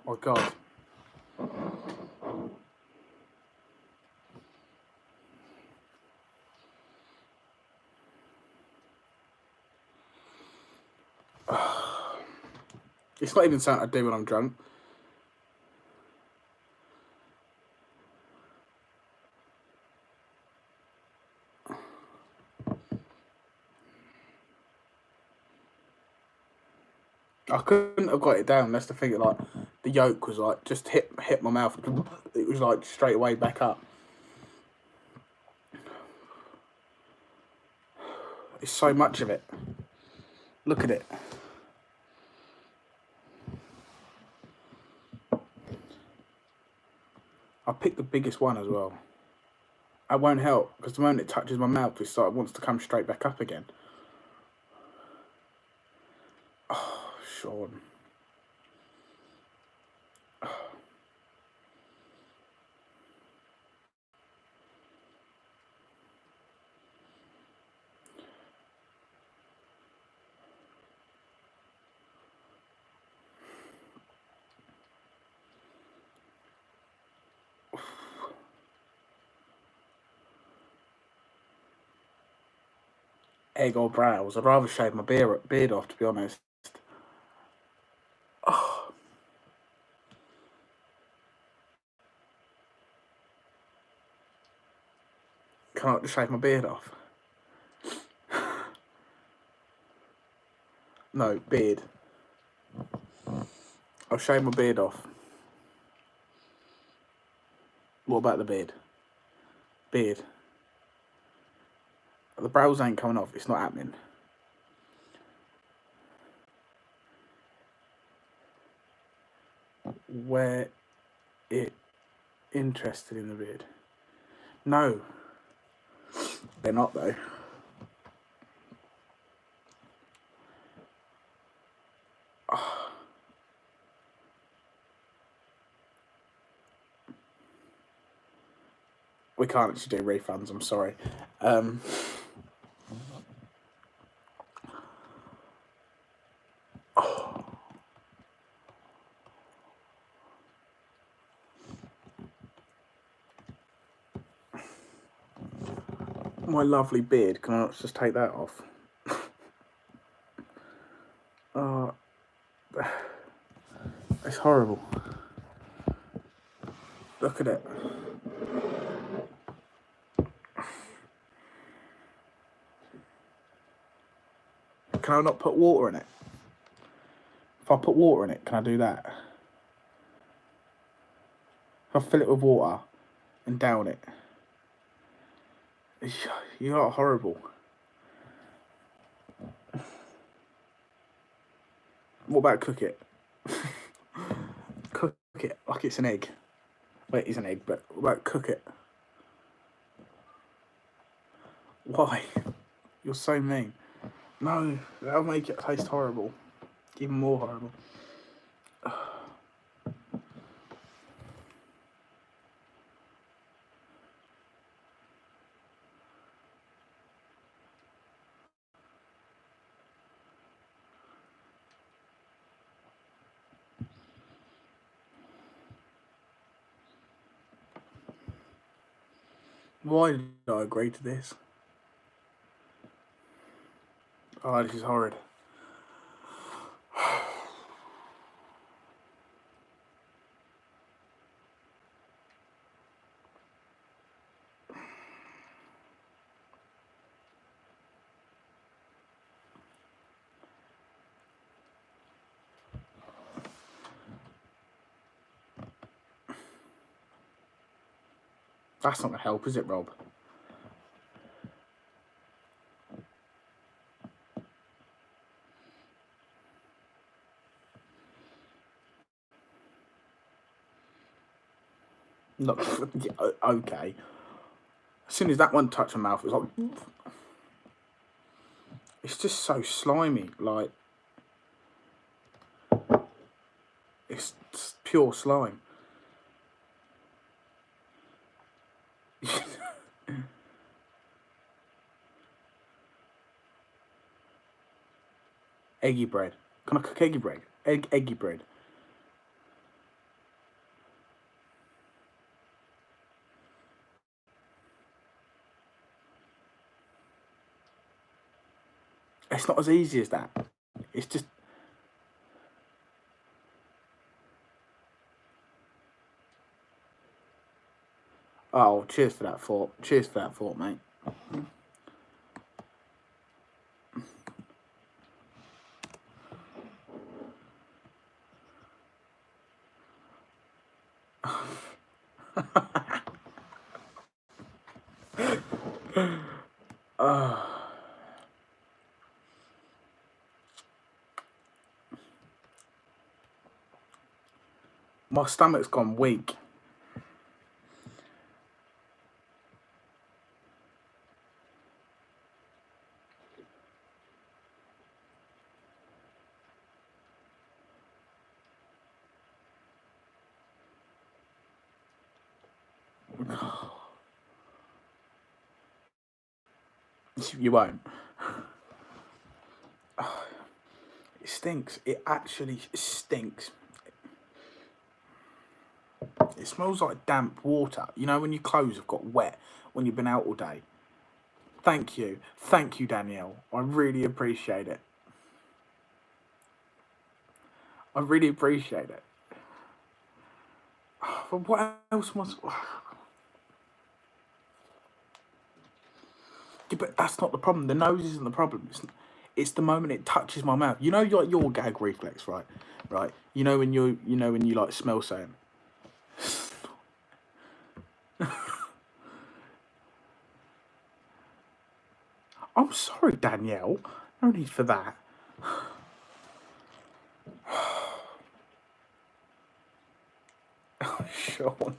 Oh God. It's not even something I do when I'm drunk. I couldn't have got it down. That's the thing. Like the yolk was like just hit my mouth. It was like straight away back up. It's so much of it. Look at it. I picked the biggest one as well. That won't help because the moment it touches my mouth, it wants to come straight back up again. Oh, Sean. Egg or brows. I'd rather shave my beard off, to be honest. Oh. Can't just shave my beard off. No, beard. I'll shave my beard off. What about the beard? Beard. The brows ain't coming off. It's not happening. Where it interested in the beard? No. They're not though. Oh. We can't actually do refunds, I'm sorry. Oh. My lovely beard, can I not just take that off? Oh, it's horrible. Look at it. Can I not put water in it? If I put water in it, can I do that? If I fill it with water and down it. You are horrible. What about cook it? Cook it like it's an egg. Wait, it's an egg, but what about cook it? Why? You're so mean. No, that'll make it taste horrible. Even more horrible. Why did I agree to this? Oh, this is horrid. That's not going to help, is it, Rob? Look, okay. As soon as that one touched my mouth, it was like... It's just so slimy, like... It's pure slime. Eggy bread. Can I cook eggy bread? Eggy bread. It's not as easy as that. It's just... Oh, cheers for that thought. Cheers for that thought, mate. My stomach's gone weak. You won't. It stinks. It actually stinks. It smells like damp water. You know when your clothes have got wet when you've been out all day? Thank you. Thank you, Danielle. I really appreciate it. I really appreciate it. But what else must... Yeah, but that's not the problem. The nose isn't the problem. It's the moment it touches my mouth. You know, like your gag reflex, right? Right. You know when you like smell something. I'm sorry, Danielle. No need for that. Oh, Sean.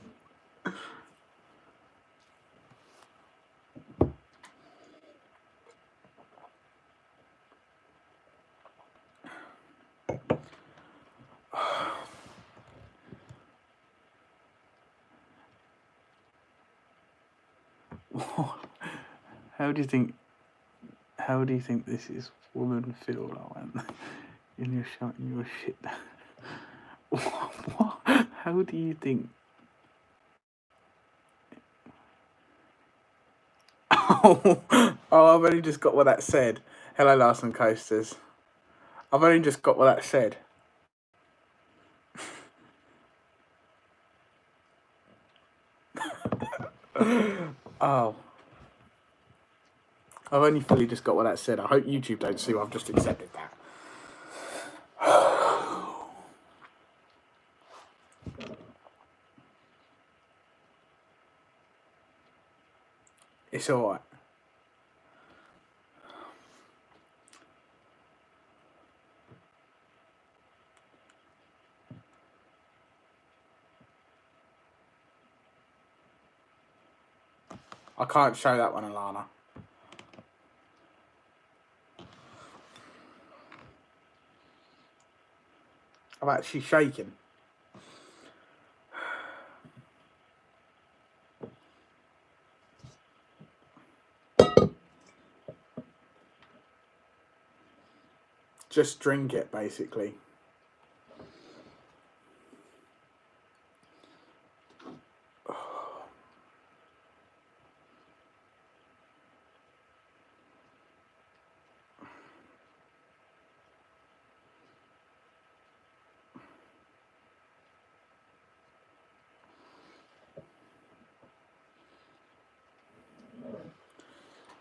How do you think? How do you think this is woman feel like when you're shutting your shit down? What? How do you think? Oh, I've only just got what that said. Hello, Larson Coasters. I've only just got what that said. Oh. I've only fully just got what that said. I hope YouTube don't see I've just accepted that. It's alright. I can't show that one, Alana. I'm actually shaking. Just drink it, basically.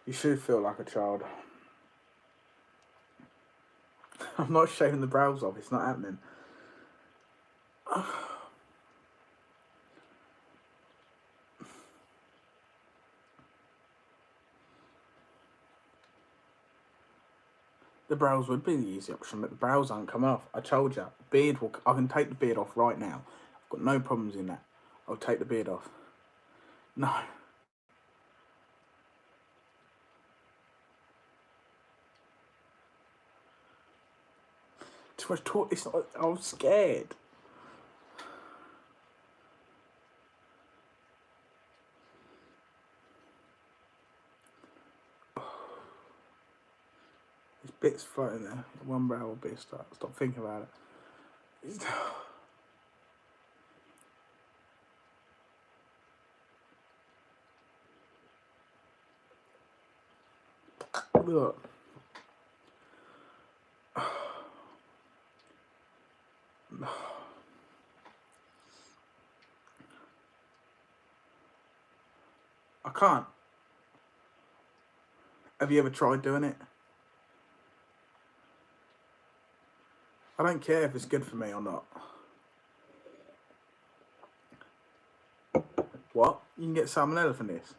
You should feel like a child. I'm not shaving the brows off. It's not happening. The brows would be the easy option, but the brows aren't coming off. I told you. Beard will... I can take the beard off right now. I've got no problems in that. I'll take the beard off. No. Too much talk. It's not... I'm scared. There's bits floating there. One brow will be a start. Stop thinking about it. Look. I can't. Have you ever tried doing it? I don't care if it's good for me or not. What? You can get salmonella from this?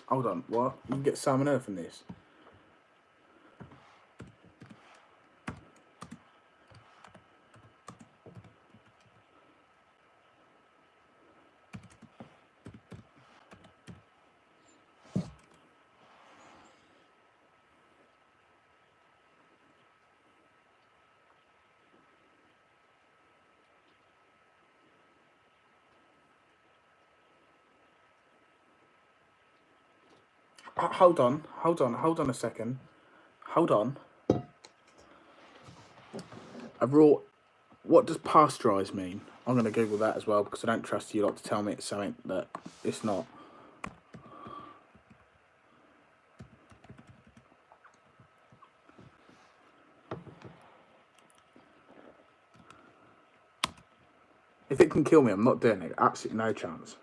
Hold on, what? You can get salmonella from this? Hold on a second. Hold on. What does pasteurised mean? I'm going to Google that as well because I don't trust you lot to tell me it's something that it's not. If it can kill me, I'm not doing it. Absolutely no chance.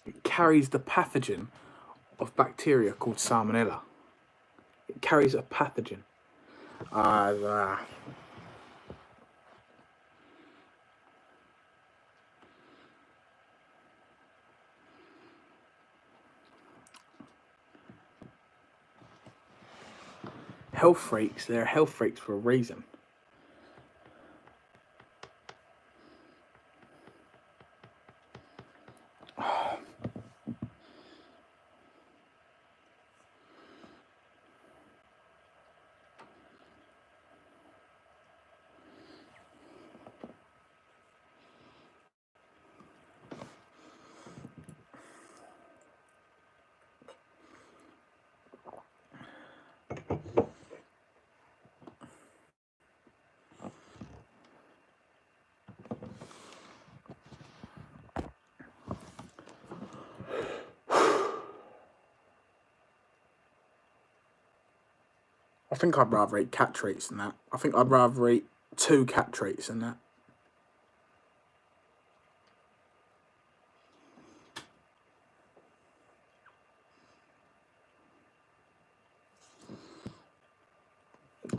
It carries the pathogen of bacteria called salmonella. It carries a pathogen. Health freaks, they're health freaks for a reason. I think I'd rather eat cat treats than that. I think I'd rather eat 2 cat treats than that.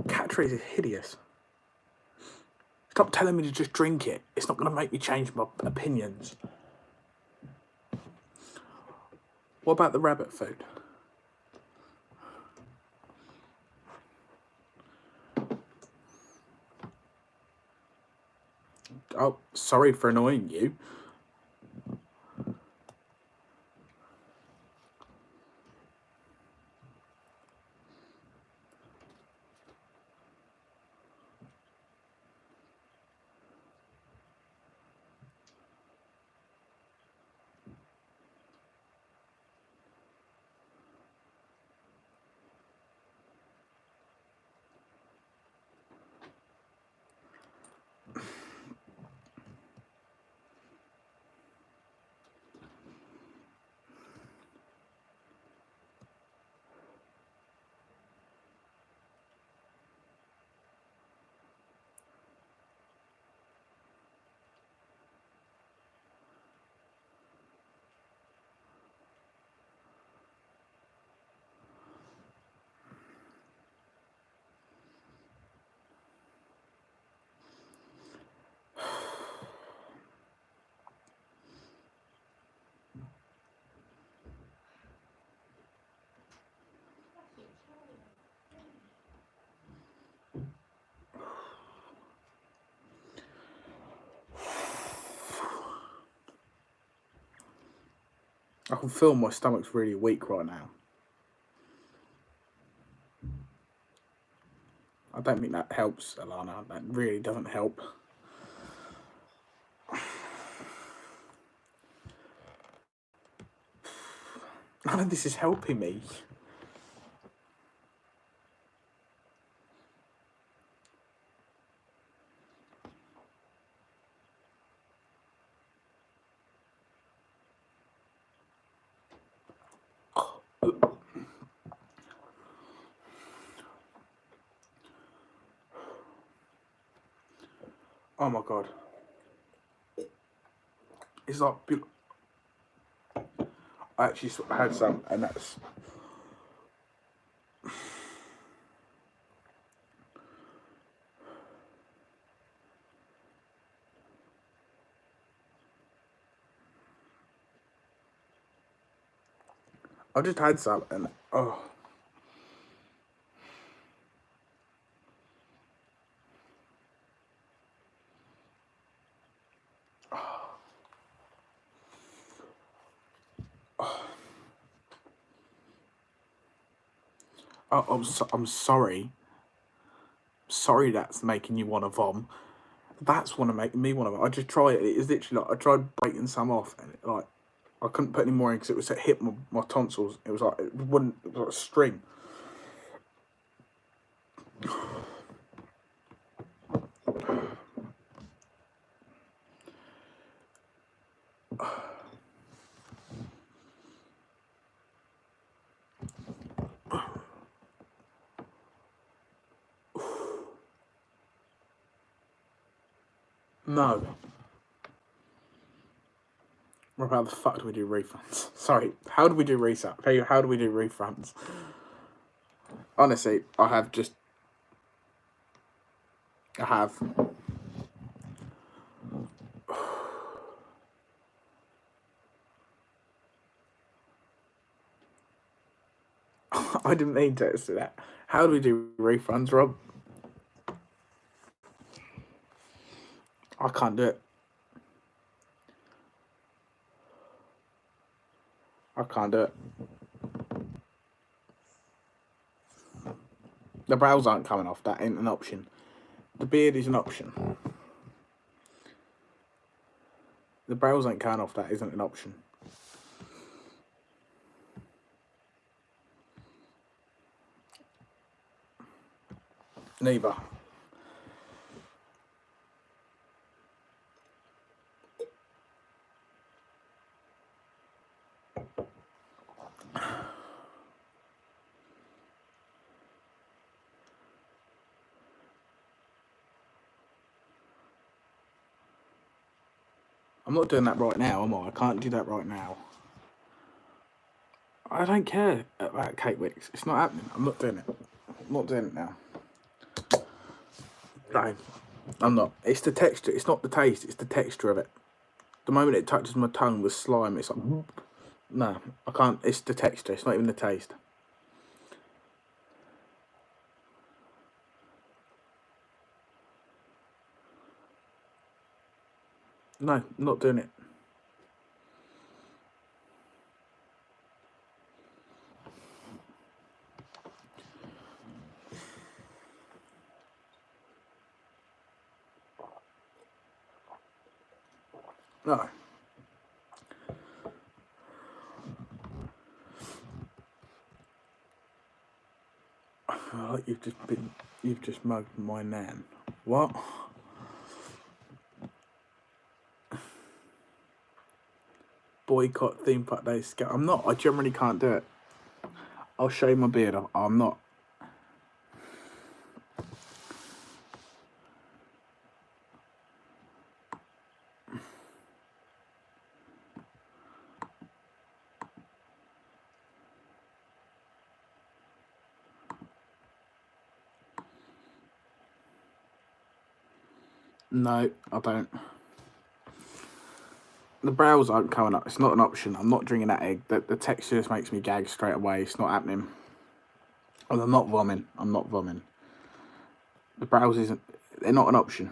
Cat treats is hideous. Stop telling me to just drink it. It's not going to make me change my opinions. What about the rabbit food? Oh, sorry for annoying you. I can feel my stomach's really weak right now. I don't think that helps, Alana. That really doesn't help. None of this is helping me. Oh my god. It's like... I actually had some, and that's... I just had some, and... Oh... I'm sorry. Sorry that's making you want to vom. That's want to make me want to. I just tried it. It's literally like I tried breaking some off, and like I couldn't put any more in because it was hit my tonsils. It was like it wouldn't. It was like a string. No. Rob, how the fuck do we do refunds? Sorry, how do we do reset? How do we do refunds? Honestly, I have. I didn't mean to say that. How do we do refunds, Rob? I can't do it. I can't do it. The brows aren't coming off. That ain't an option. The beard is an option. The brows ain't coming off. That isn't an option. Neither. I'm not doing that right now, am I? I can't do that right now. I don't care about cake wicks. It's not happening. I'm not doing it. I'm not doing it now. No, I'm not. It's the texture. It's not the taste. It's the texture of it. The moment it touches my tongue with slime, it's like... No, I can't. It's the texture. It's not even the taste. No, I'm not doing it. No. I feel like you've just mugged my nan. What? Boycott theme park days. I'm not. I generally can't do it. I'll shave my beard. I'm not. No, I don't. The brows aren't coming up. It's not an option. I'm not drinking that egg. The texture just makes me gag straight away. It's not happening. And I'm not vomiting. I'm not vomiting. The brows isn't... They're not an option.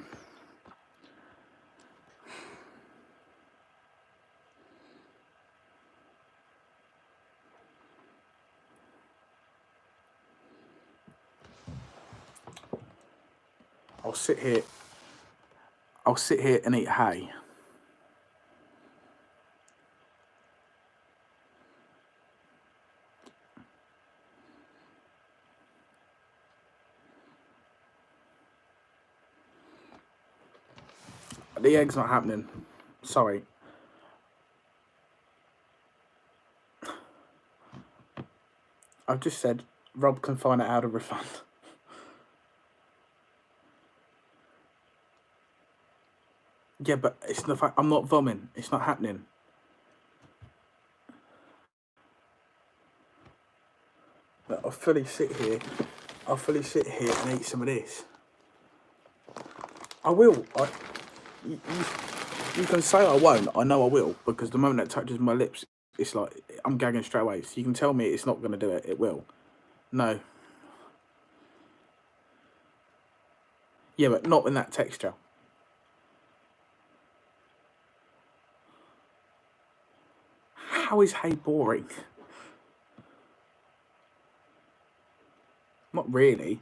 I'll sit here and eat hay. The egg's not happening. Sorry. I've just said Rob can find out how to refund. Yeah, but it's the fact I'm not vomiting. It's not happening. But I'll fully sit here and eat some of this. I will. You can say I won't. I know I will, because the moment it touches my lips, it's like I'm gagging straight away. So you can tell me it's not going to do it. It will. No. Yeah, but not in that texture. How is hay boring? Not really.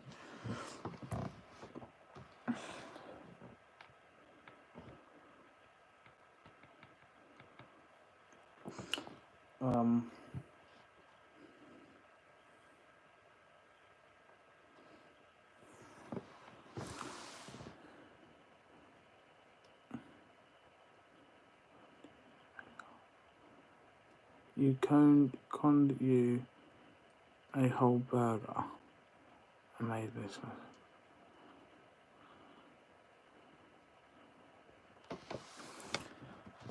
You conned you a whole burger. I made this one.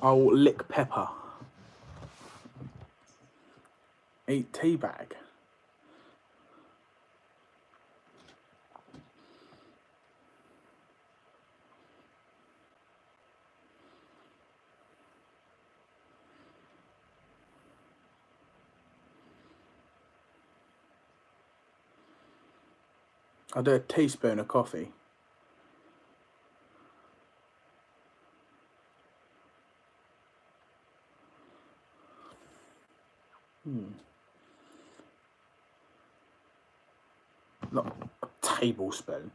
I'll lick pepper. Eat tea bag. I'll do a teaspoon of coffee. Not a tablespoon.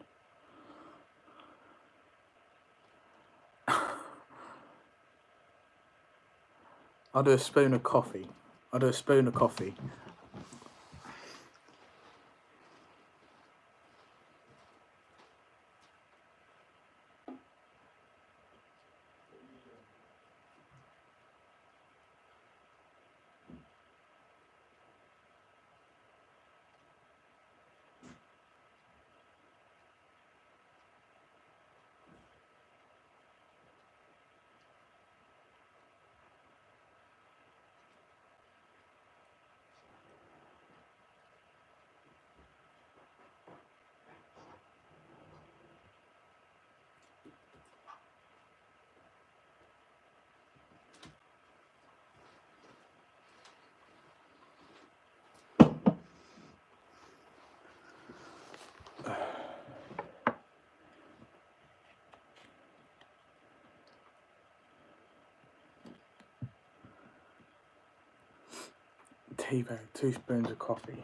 I'll do a spoon of coffee. I'll do a spoon of coffee. Tea bag, 2 spoons of coffee.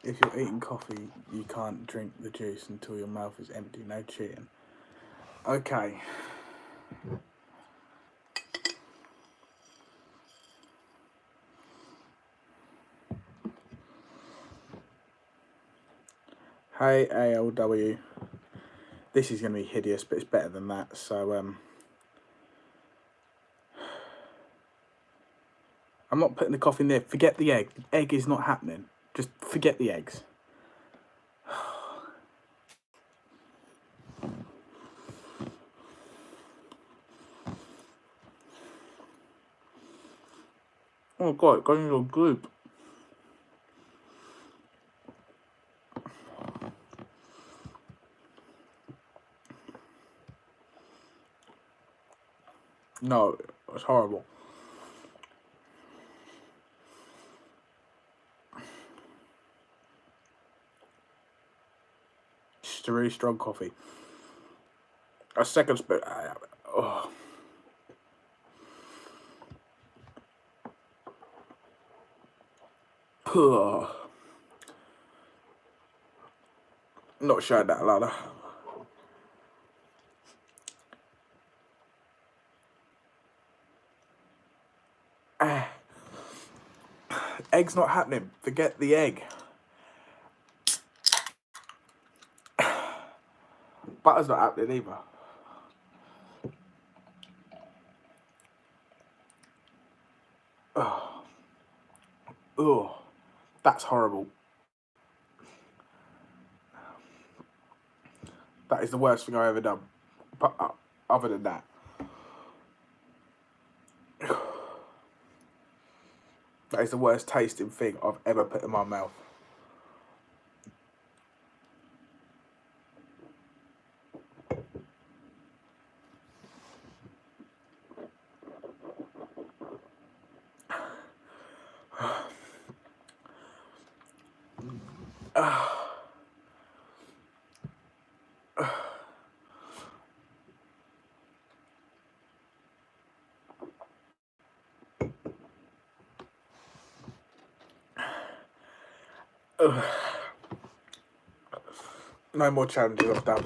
If you're eating coffee, you can't drink the juice until your mouth is empty. No cheating. Okay. Hey, ALW. This is going to be hideous, but it's better than that. So, I'm not putting the coffee in there. Forget the egg. The egg is not happening. Just forget the eggs. Oh god, it goes into a goop. No, it's horrible. It's a really strong coffee. A second spoon. Oh. Not showing that louder. Egg's not happening. Forget the egg. Butter's not happening either. Oh, that's horrible. That is the worst thing I've ever done. But other than that. That is the worst tasting thing I've ever put in my mouth. No more challenges I've done.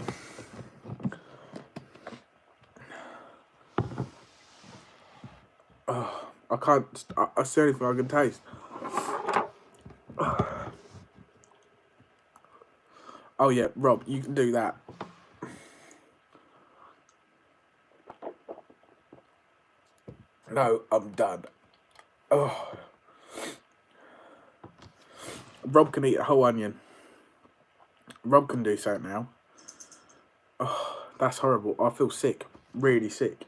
I can't. That's the only thing I can taste. Oh yeah, Rob, you can do that. No, I'm done. Oh. Rob can eat a whole onion. Rob can do something now. Oh, that's horrible. I feel sick. Really sick.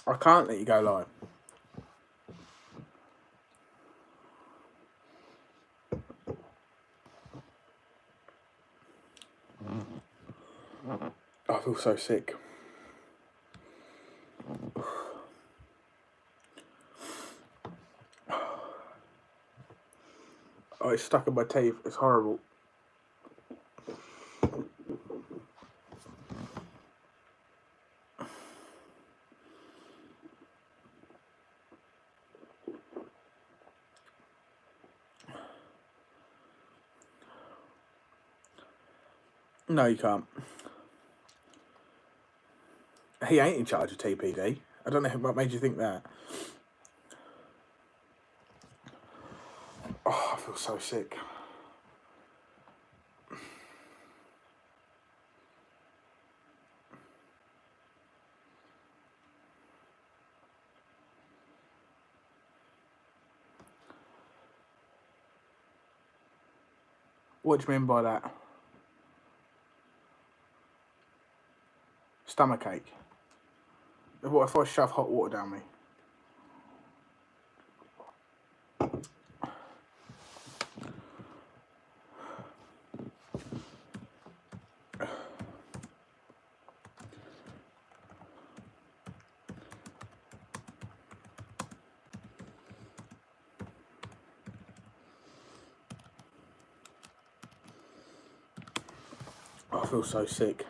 I can't let you go live. I feel so sick. Oh, it's stuck in my teeth. It's horrible. No, you can't. He ain't in charge of TPD. I don't know what made you think that. Oh, I feel so sick. What do you mean by that? Stomachache. What if I shove hot water down me? I feel so sick.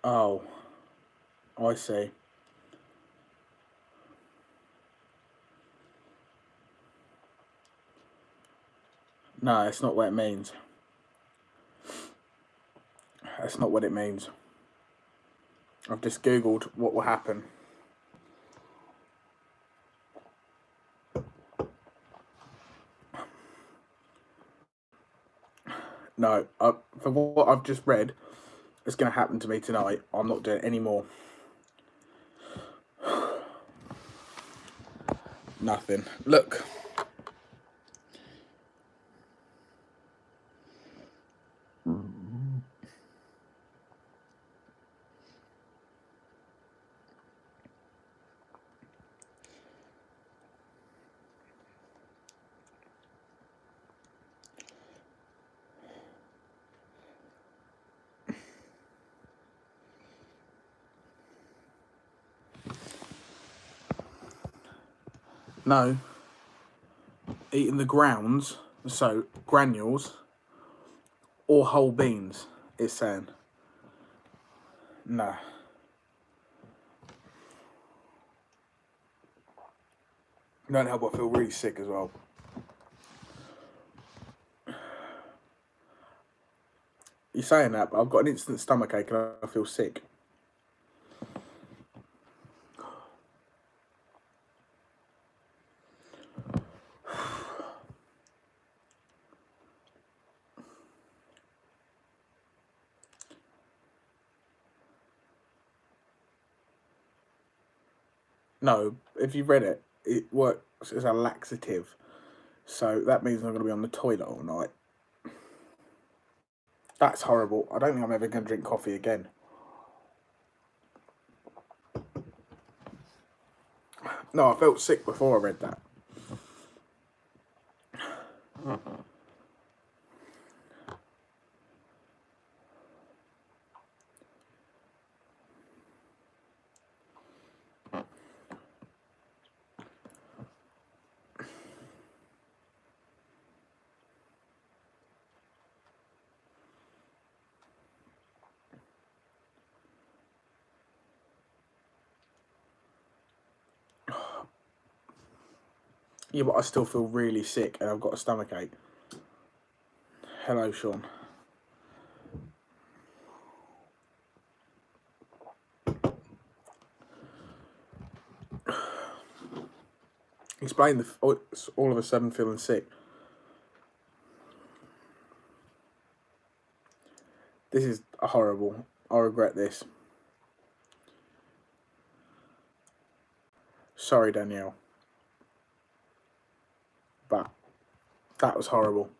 Oh, I see. No, that's not what it means. That's not what it means. I've just Googled what will happen. No, for what I've just read, it's going to happen to me tonight. I'm not doing it anymore. Nothing. Look. No. Eating the grounds, so granules, or whole beans, it's saying. No. Don't help, I feel really sick as well. You're saying that, but I've got an instant stomachache and I feel sick. No, if you read it, it works as a laxative. So that means I'm going to be on the toilet all night. That's horrible. I don't think I'm ever going to drink coffee again. No, I felt sick before I read that. Yeah, but I still feel really sick and I've got a stomach ache. Hello, Sean. Explain all of a sudden feeling sick. This is horrible. I regret this. Sorry, Danielle. But that was horrible.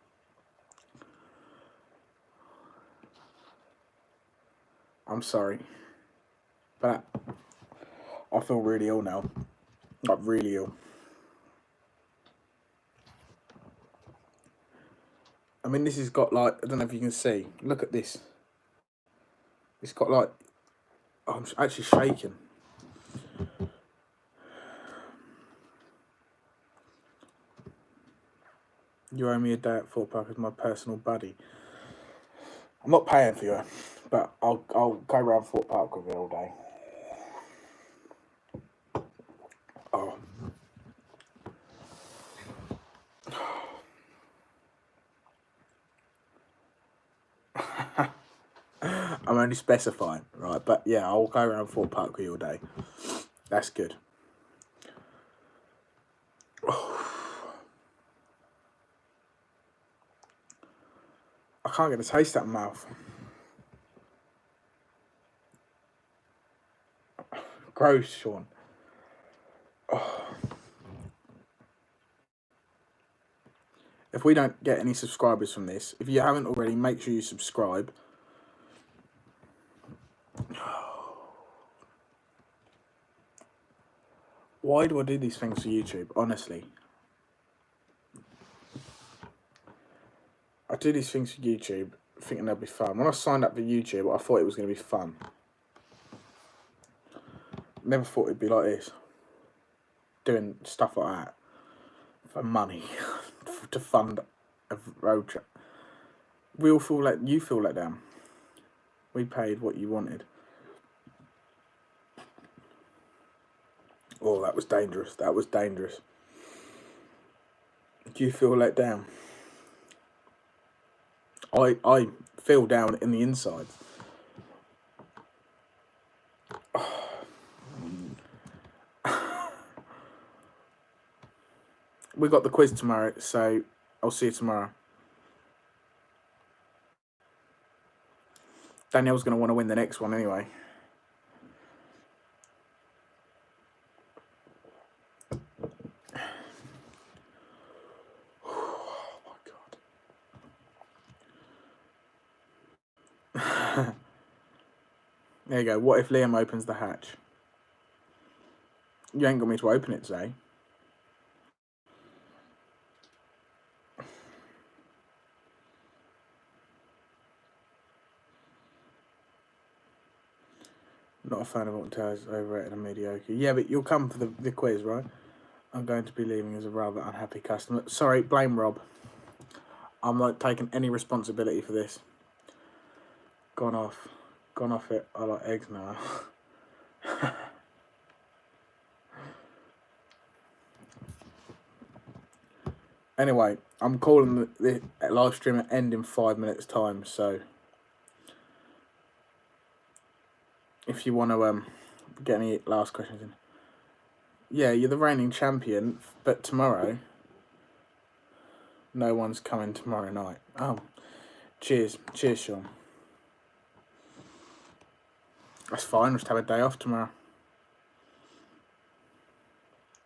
I'm sorry. But I feel really ill now. Like, really ill. I mean, this has got like, I don't know if you can see. Look at this. It's got like, oh, I'm actually shaking. You owe me a day at Themeparks as my personal buddy. I'm not paying for you, but I'll go around Themeparks with you all day. Oh. I'm only specifying, right? But yeah, I'll go around Themeparks with you all day. That's good. I can't get a taste out of my mouth. Gross, Sean. Oh. If we don't get any subscribers from this, if you haven't already, make sure you subscribe. Why do I do these things for YouTube, honestly? I do these things for YouTube thinking they'll be fun. When I signed up for YouTube, I thought it was going to be fun. Never thought it'd be like this. Doing stuff like that for money, to fund a road trip. We all feel like, you feel let down. We paid what you wanted. Oh, that was dangerous. That was dangerous. Do you feel let down? I feel down in the inside. We got the quiz tomorrow, so I'll see you tomorrow. Danielle's going to want to win the next one anyway. Oh my god. There you go. What if Liam opens the hatch? You ain't got me to open it today. Not a fan of upto, overrated and mediocre. Yeah, but you'll come for the quiz, right? I'm going to be leaving as a rather unhappy customer. Sorry, blame Rob. I'm not taking any responsibility for this. Gone off it. I like eggs now. Anyway, I'm calling the live stream at end in 5 minutes time, so if you want to get any last questions in. Yeah, you're the reigning champion, but tomorrow no one's coming tomorrow night. Oh, cheers, Sean. That's fine. Just have a day off tomorrow.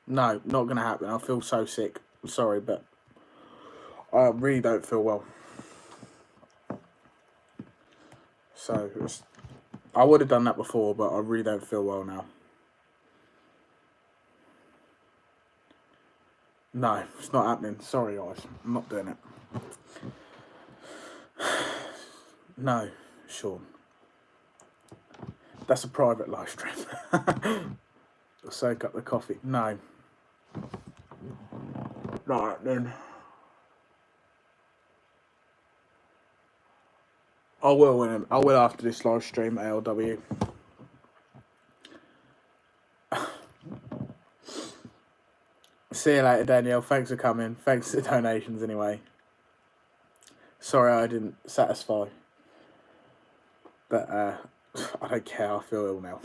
No, not going to happen. I feel so sick. I'm sorry, but I really don't feel well. So, I would have done that before, but I really don't feel well now. No, it's not happening. Sorry, guys. I'm not doing it. No, Sean. That's a private live stream. I'll soak up the coffee. No. Not happening. I will after this live stream, ALW. See you later, Danielle. Thanks for coming. Thanks for the donations anyway. Sorry I didn't satisfy. But I don't care. I feel ill now.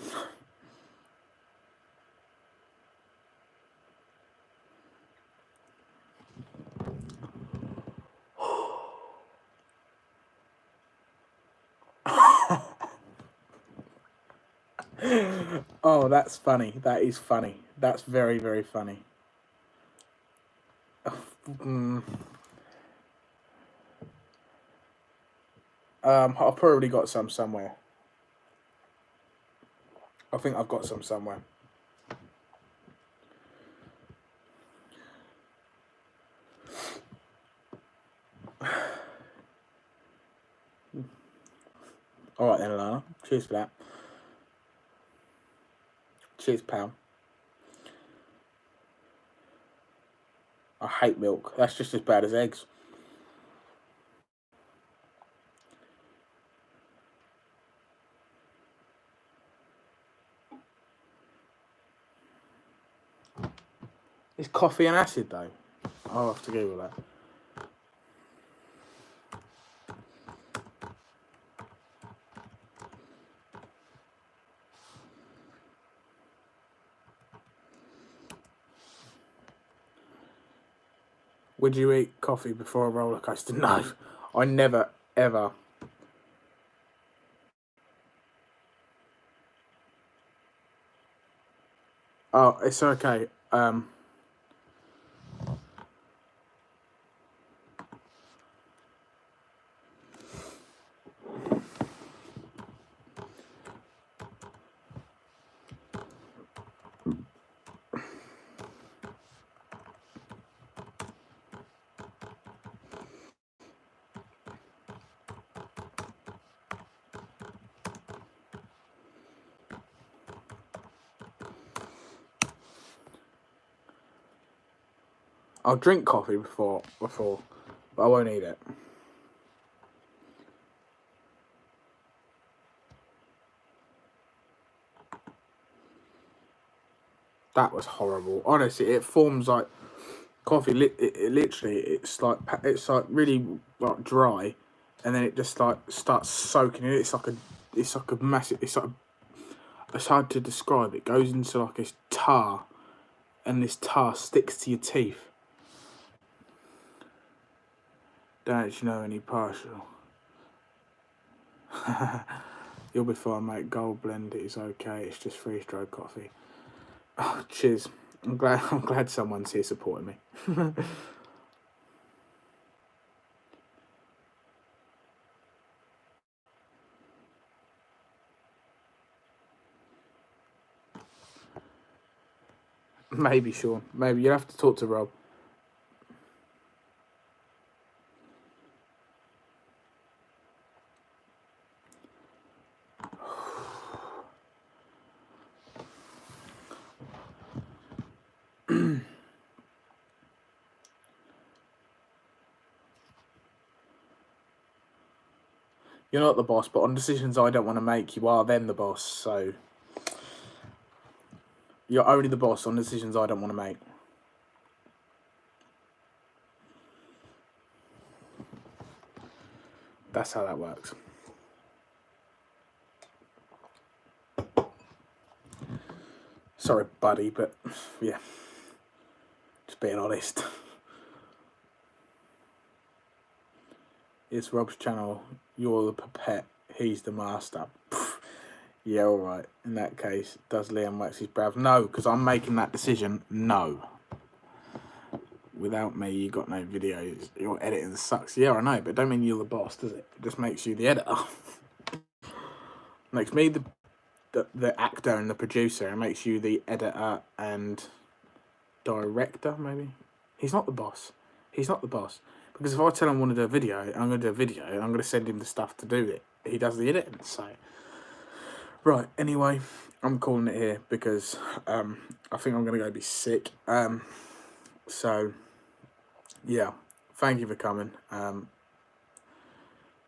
Oh, that's funny. That is funny. That's very, very funny. I've probably got some somewhere. I think I've got some somewhere. Alright then, Alana. Cheers for that. Cheers, pal. I hate milk. That's just as bad as eggs. It's coffee and acid, though. I'll have to Google that. Would you eat coffee before a roller coaster? No, I never, ever. Oh, it's okay. I'll drink coffee before, but I won't eat it. That was horrible. Honestly, it forms like coffee. It literally, it's like really like dry, and then it just like starts soaking in. It's like a massive. It's hard to describe. It goes into like this tar, and this tar sticks to your teeth. Don't you know any partial? You'll be fine, mate. Gold blend is okay. It's just freeze-dried coffee. Oh, cheers. I'm glad someone's here supporting me. Maybe, Sean. Maybe you'll have to talk to Rob. You're not the boss, but on decisions I don't want to make, you are then the boss, so... You're only the boss on decisions I don't want to make. That's how that works. Sorry, buddy, but yeah. Just being honest. It's Rob's channel. You're the puppet. He's the master. Yeah, all right. In that case, does Liam wax his brows? No, because I'm making that decision. No. Without me, you got no videos. Your editing sucks. Yeah, I know, but don't mean you're the boss, does it? It just makes you the editor. Makes me the actor and the producer. It makes you the editor and director, maybe. He's not the boss. He's not the boss. Because if I tell him I want to do a video, I'm going to do a video, and I'm going to send him the stuff to do it. He does the editing, so... Right, anyway, I'm calling it here because I think I'm going to go be sick. So, yeah, thank you for coming.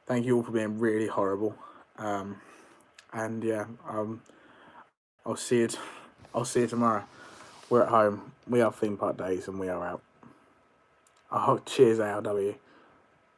Thank you all for being really horrible. And yeah, I'll see you. I'll see you tomorrow. We're at home. We are theme park days, and we are out. Oh, cheers, ALW.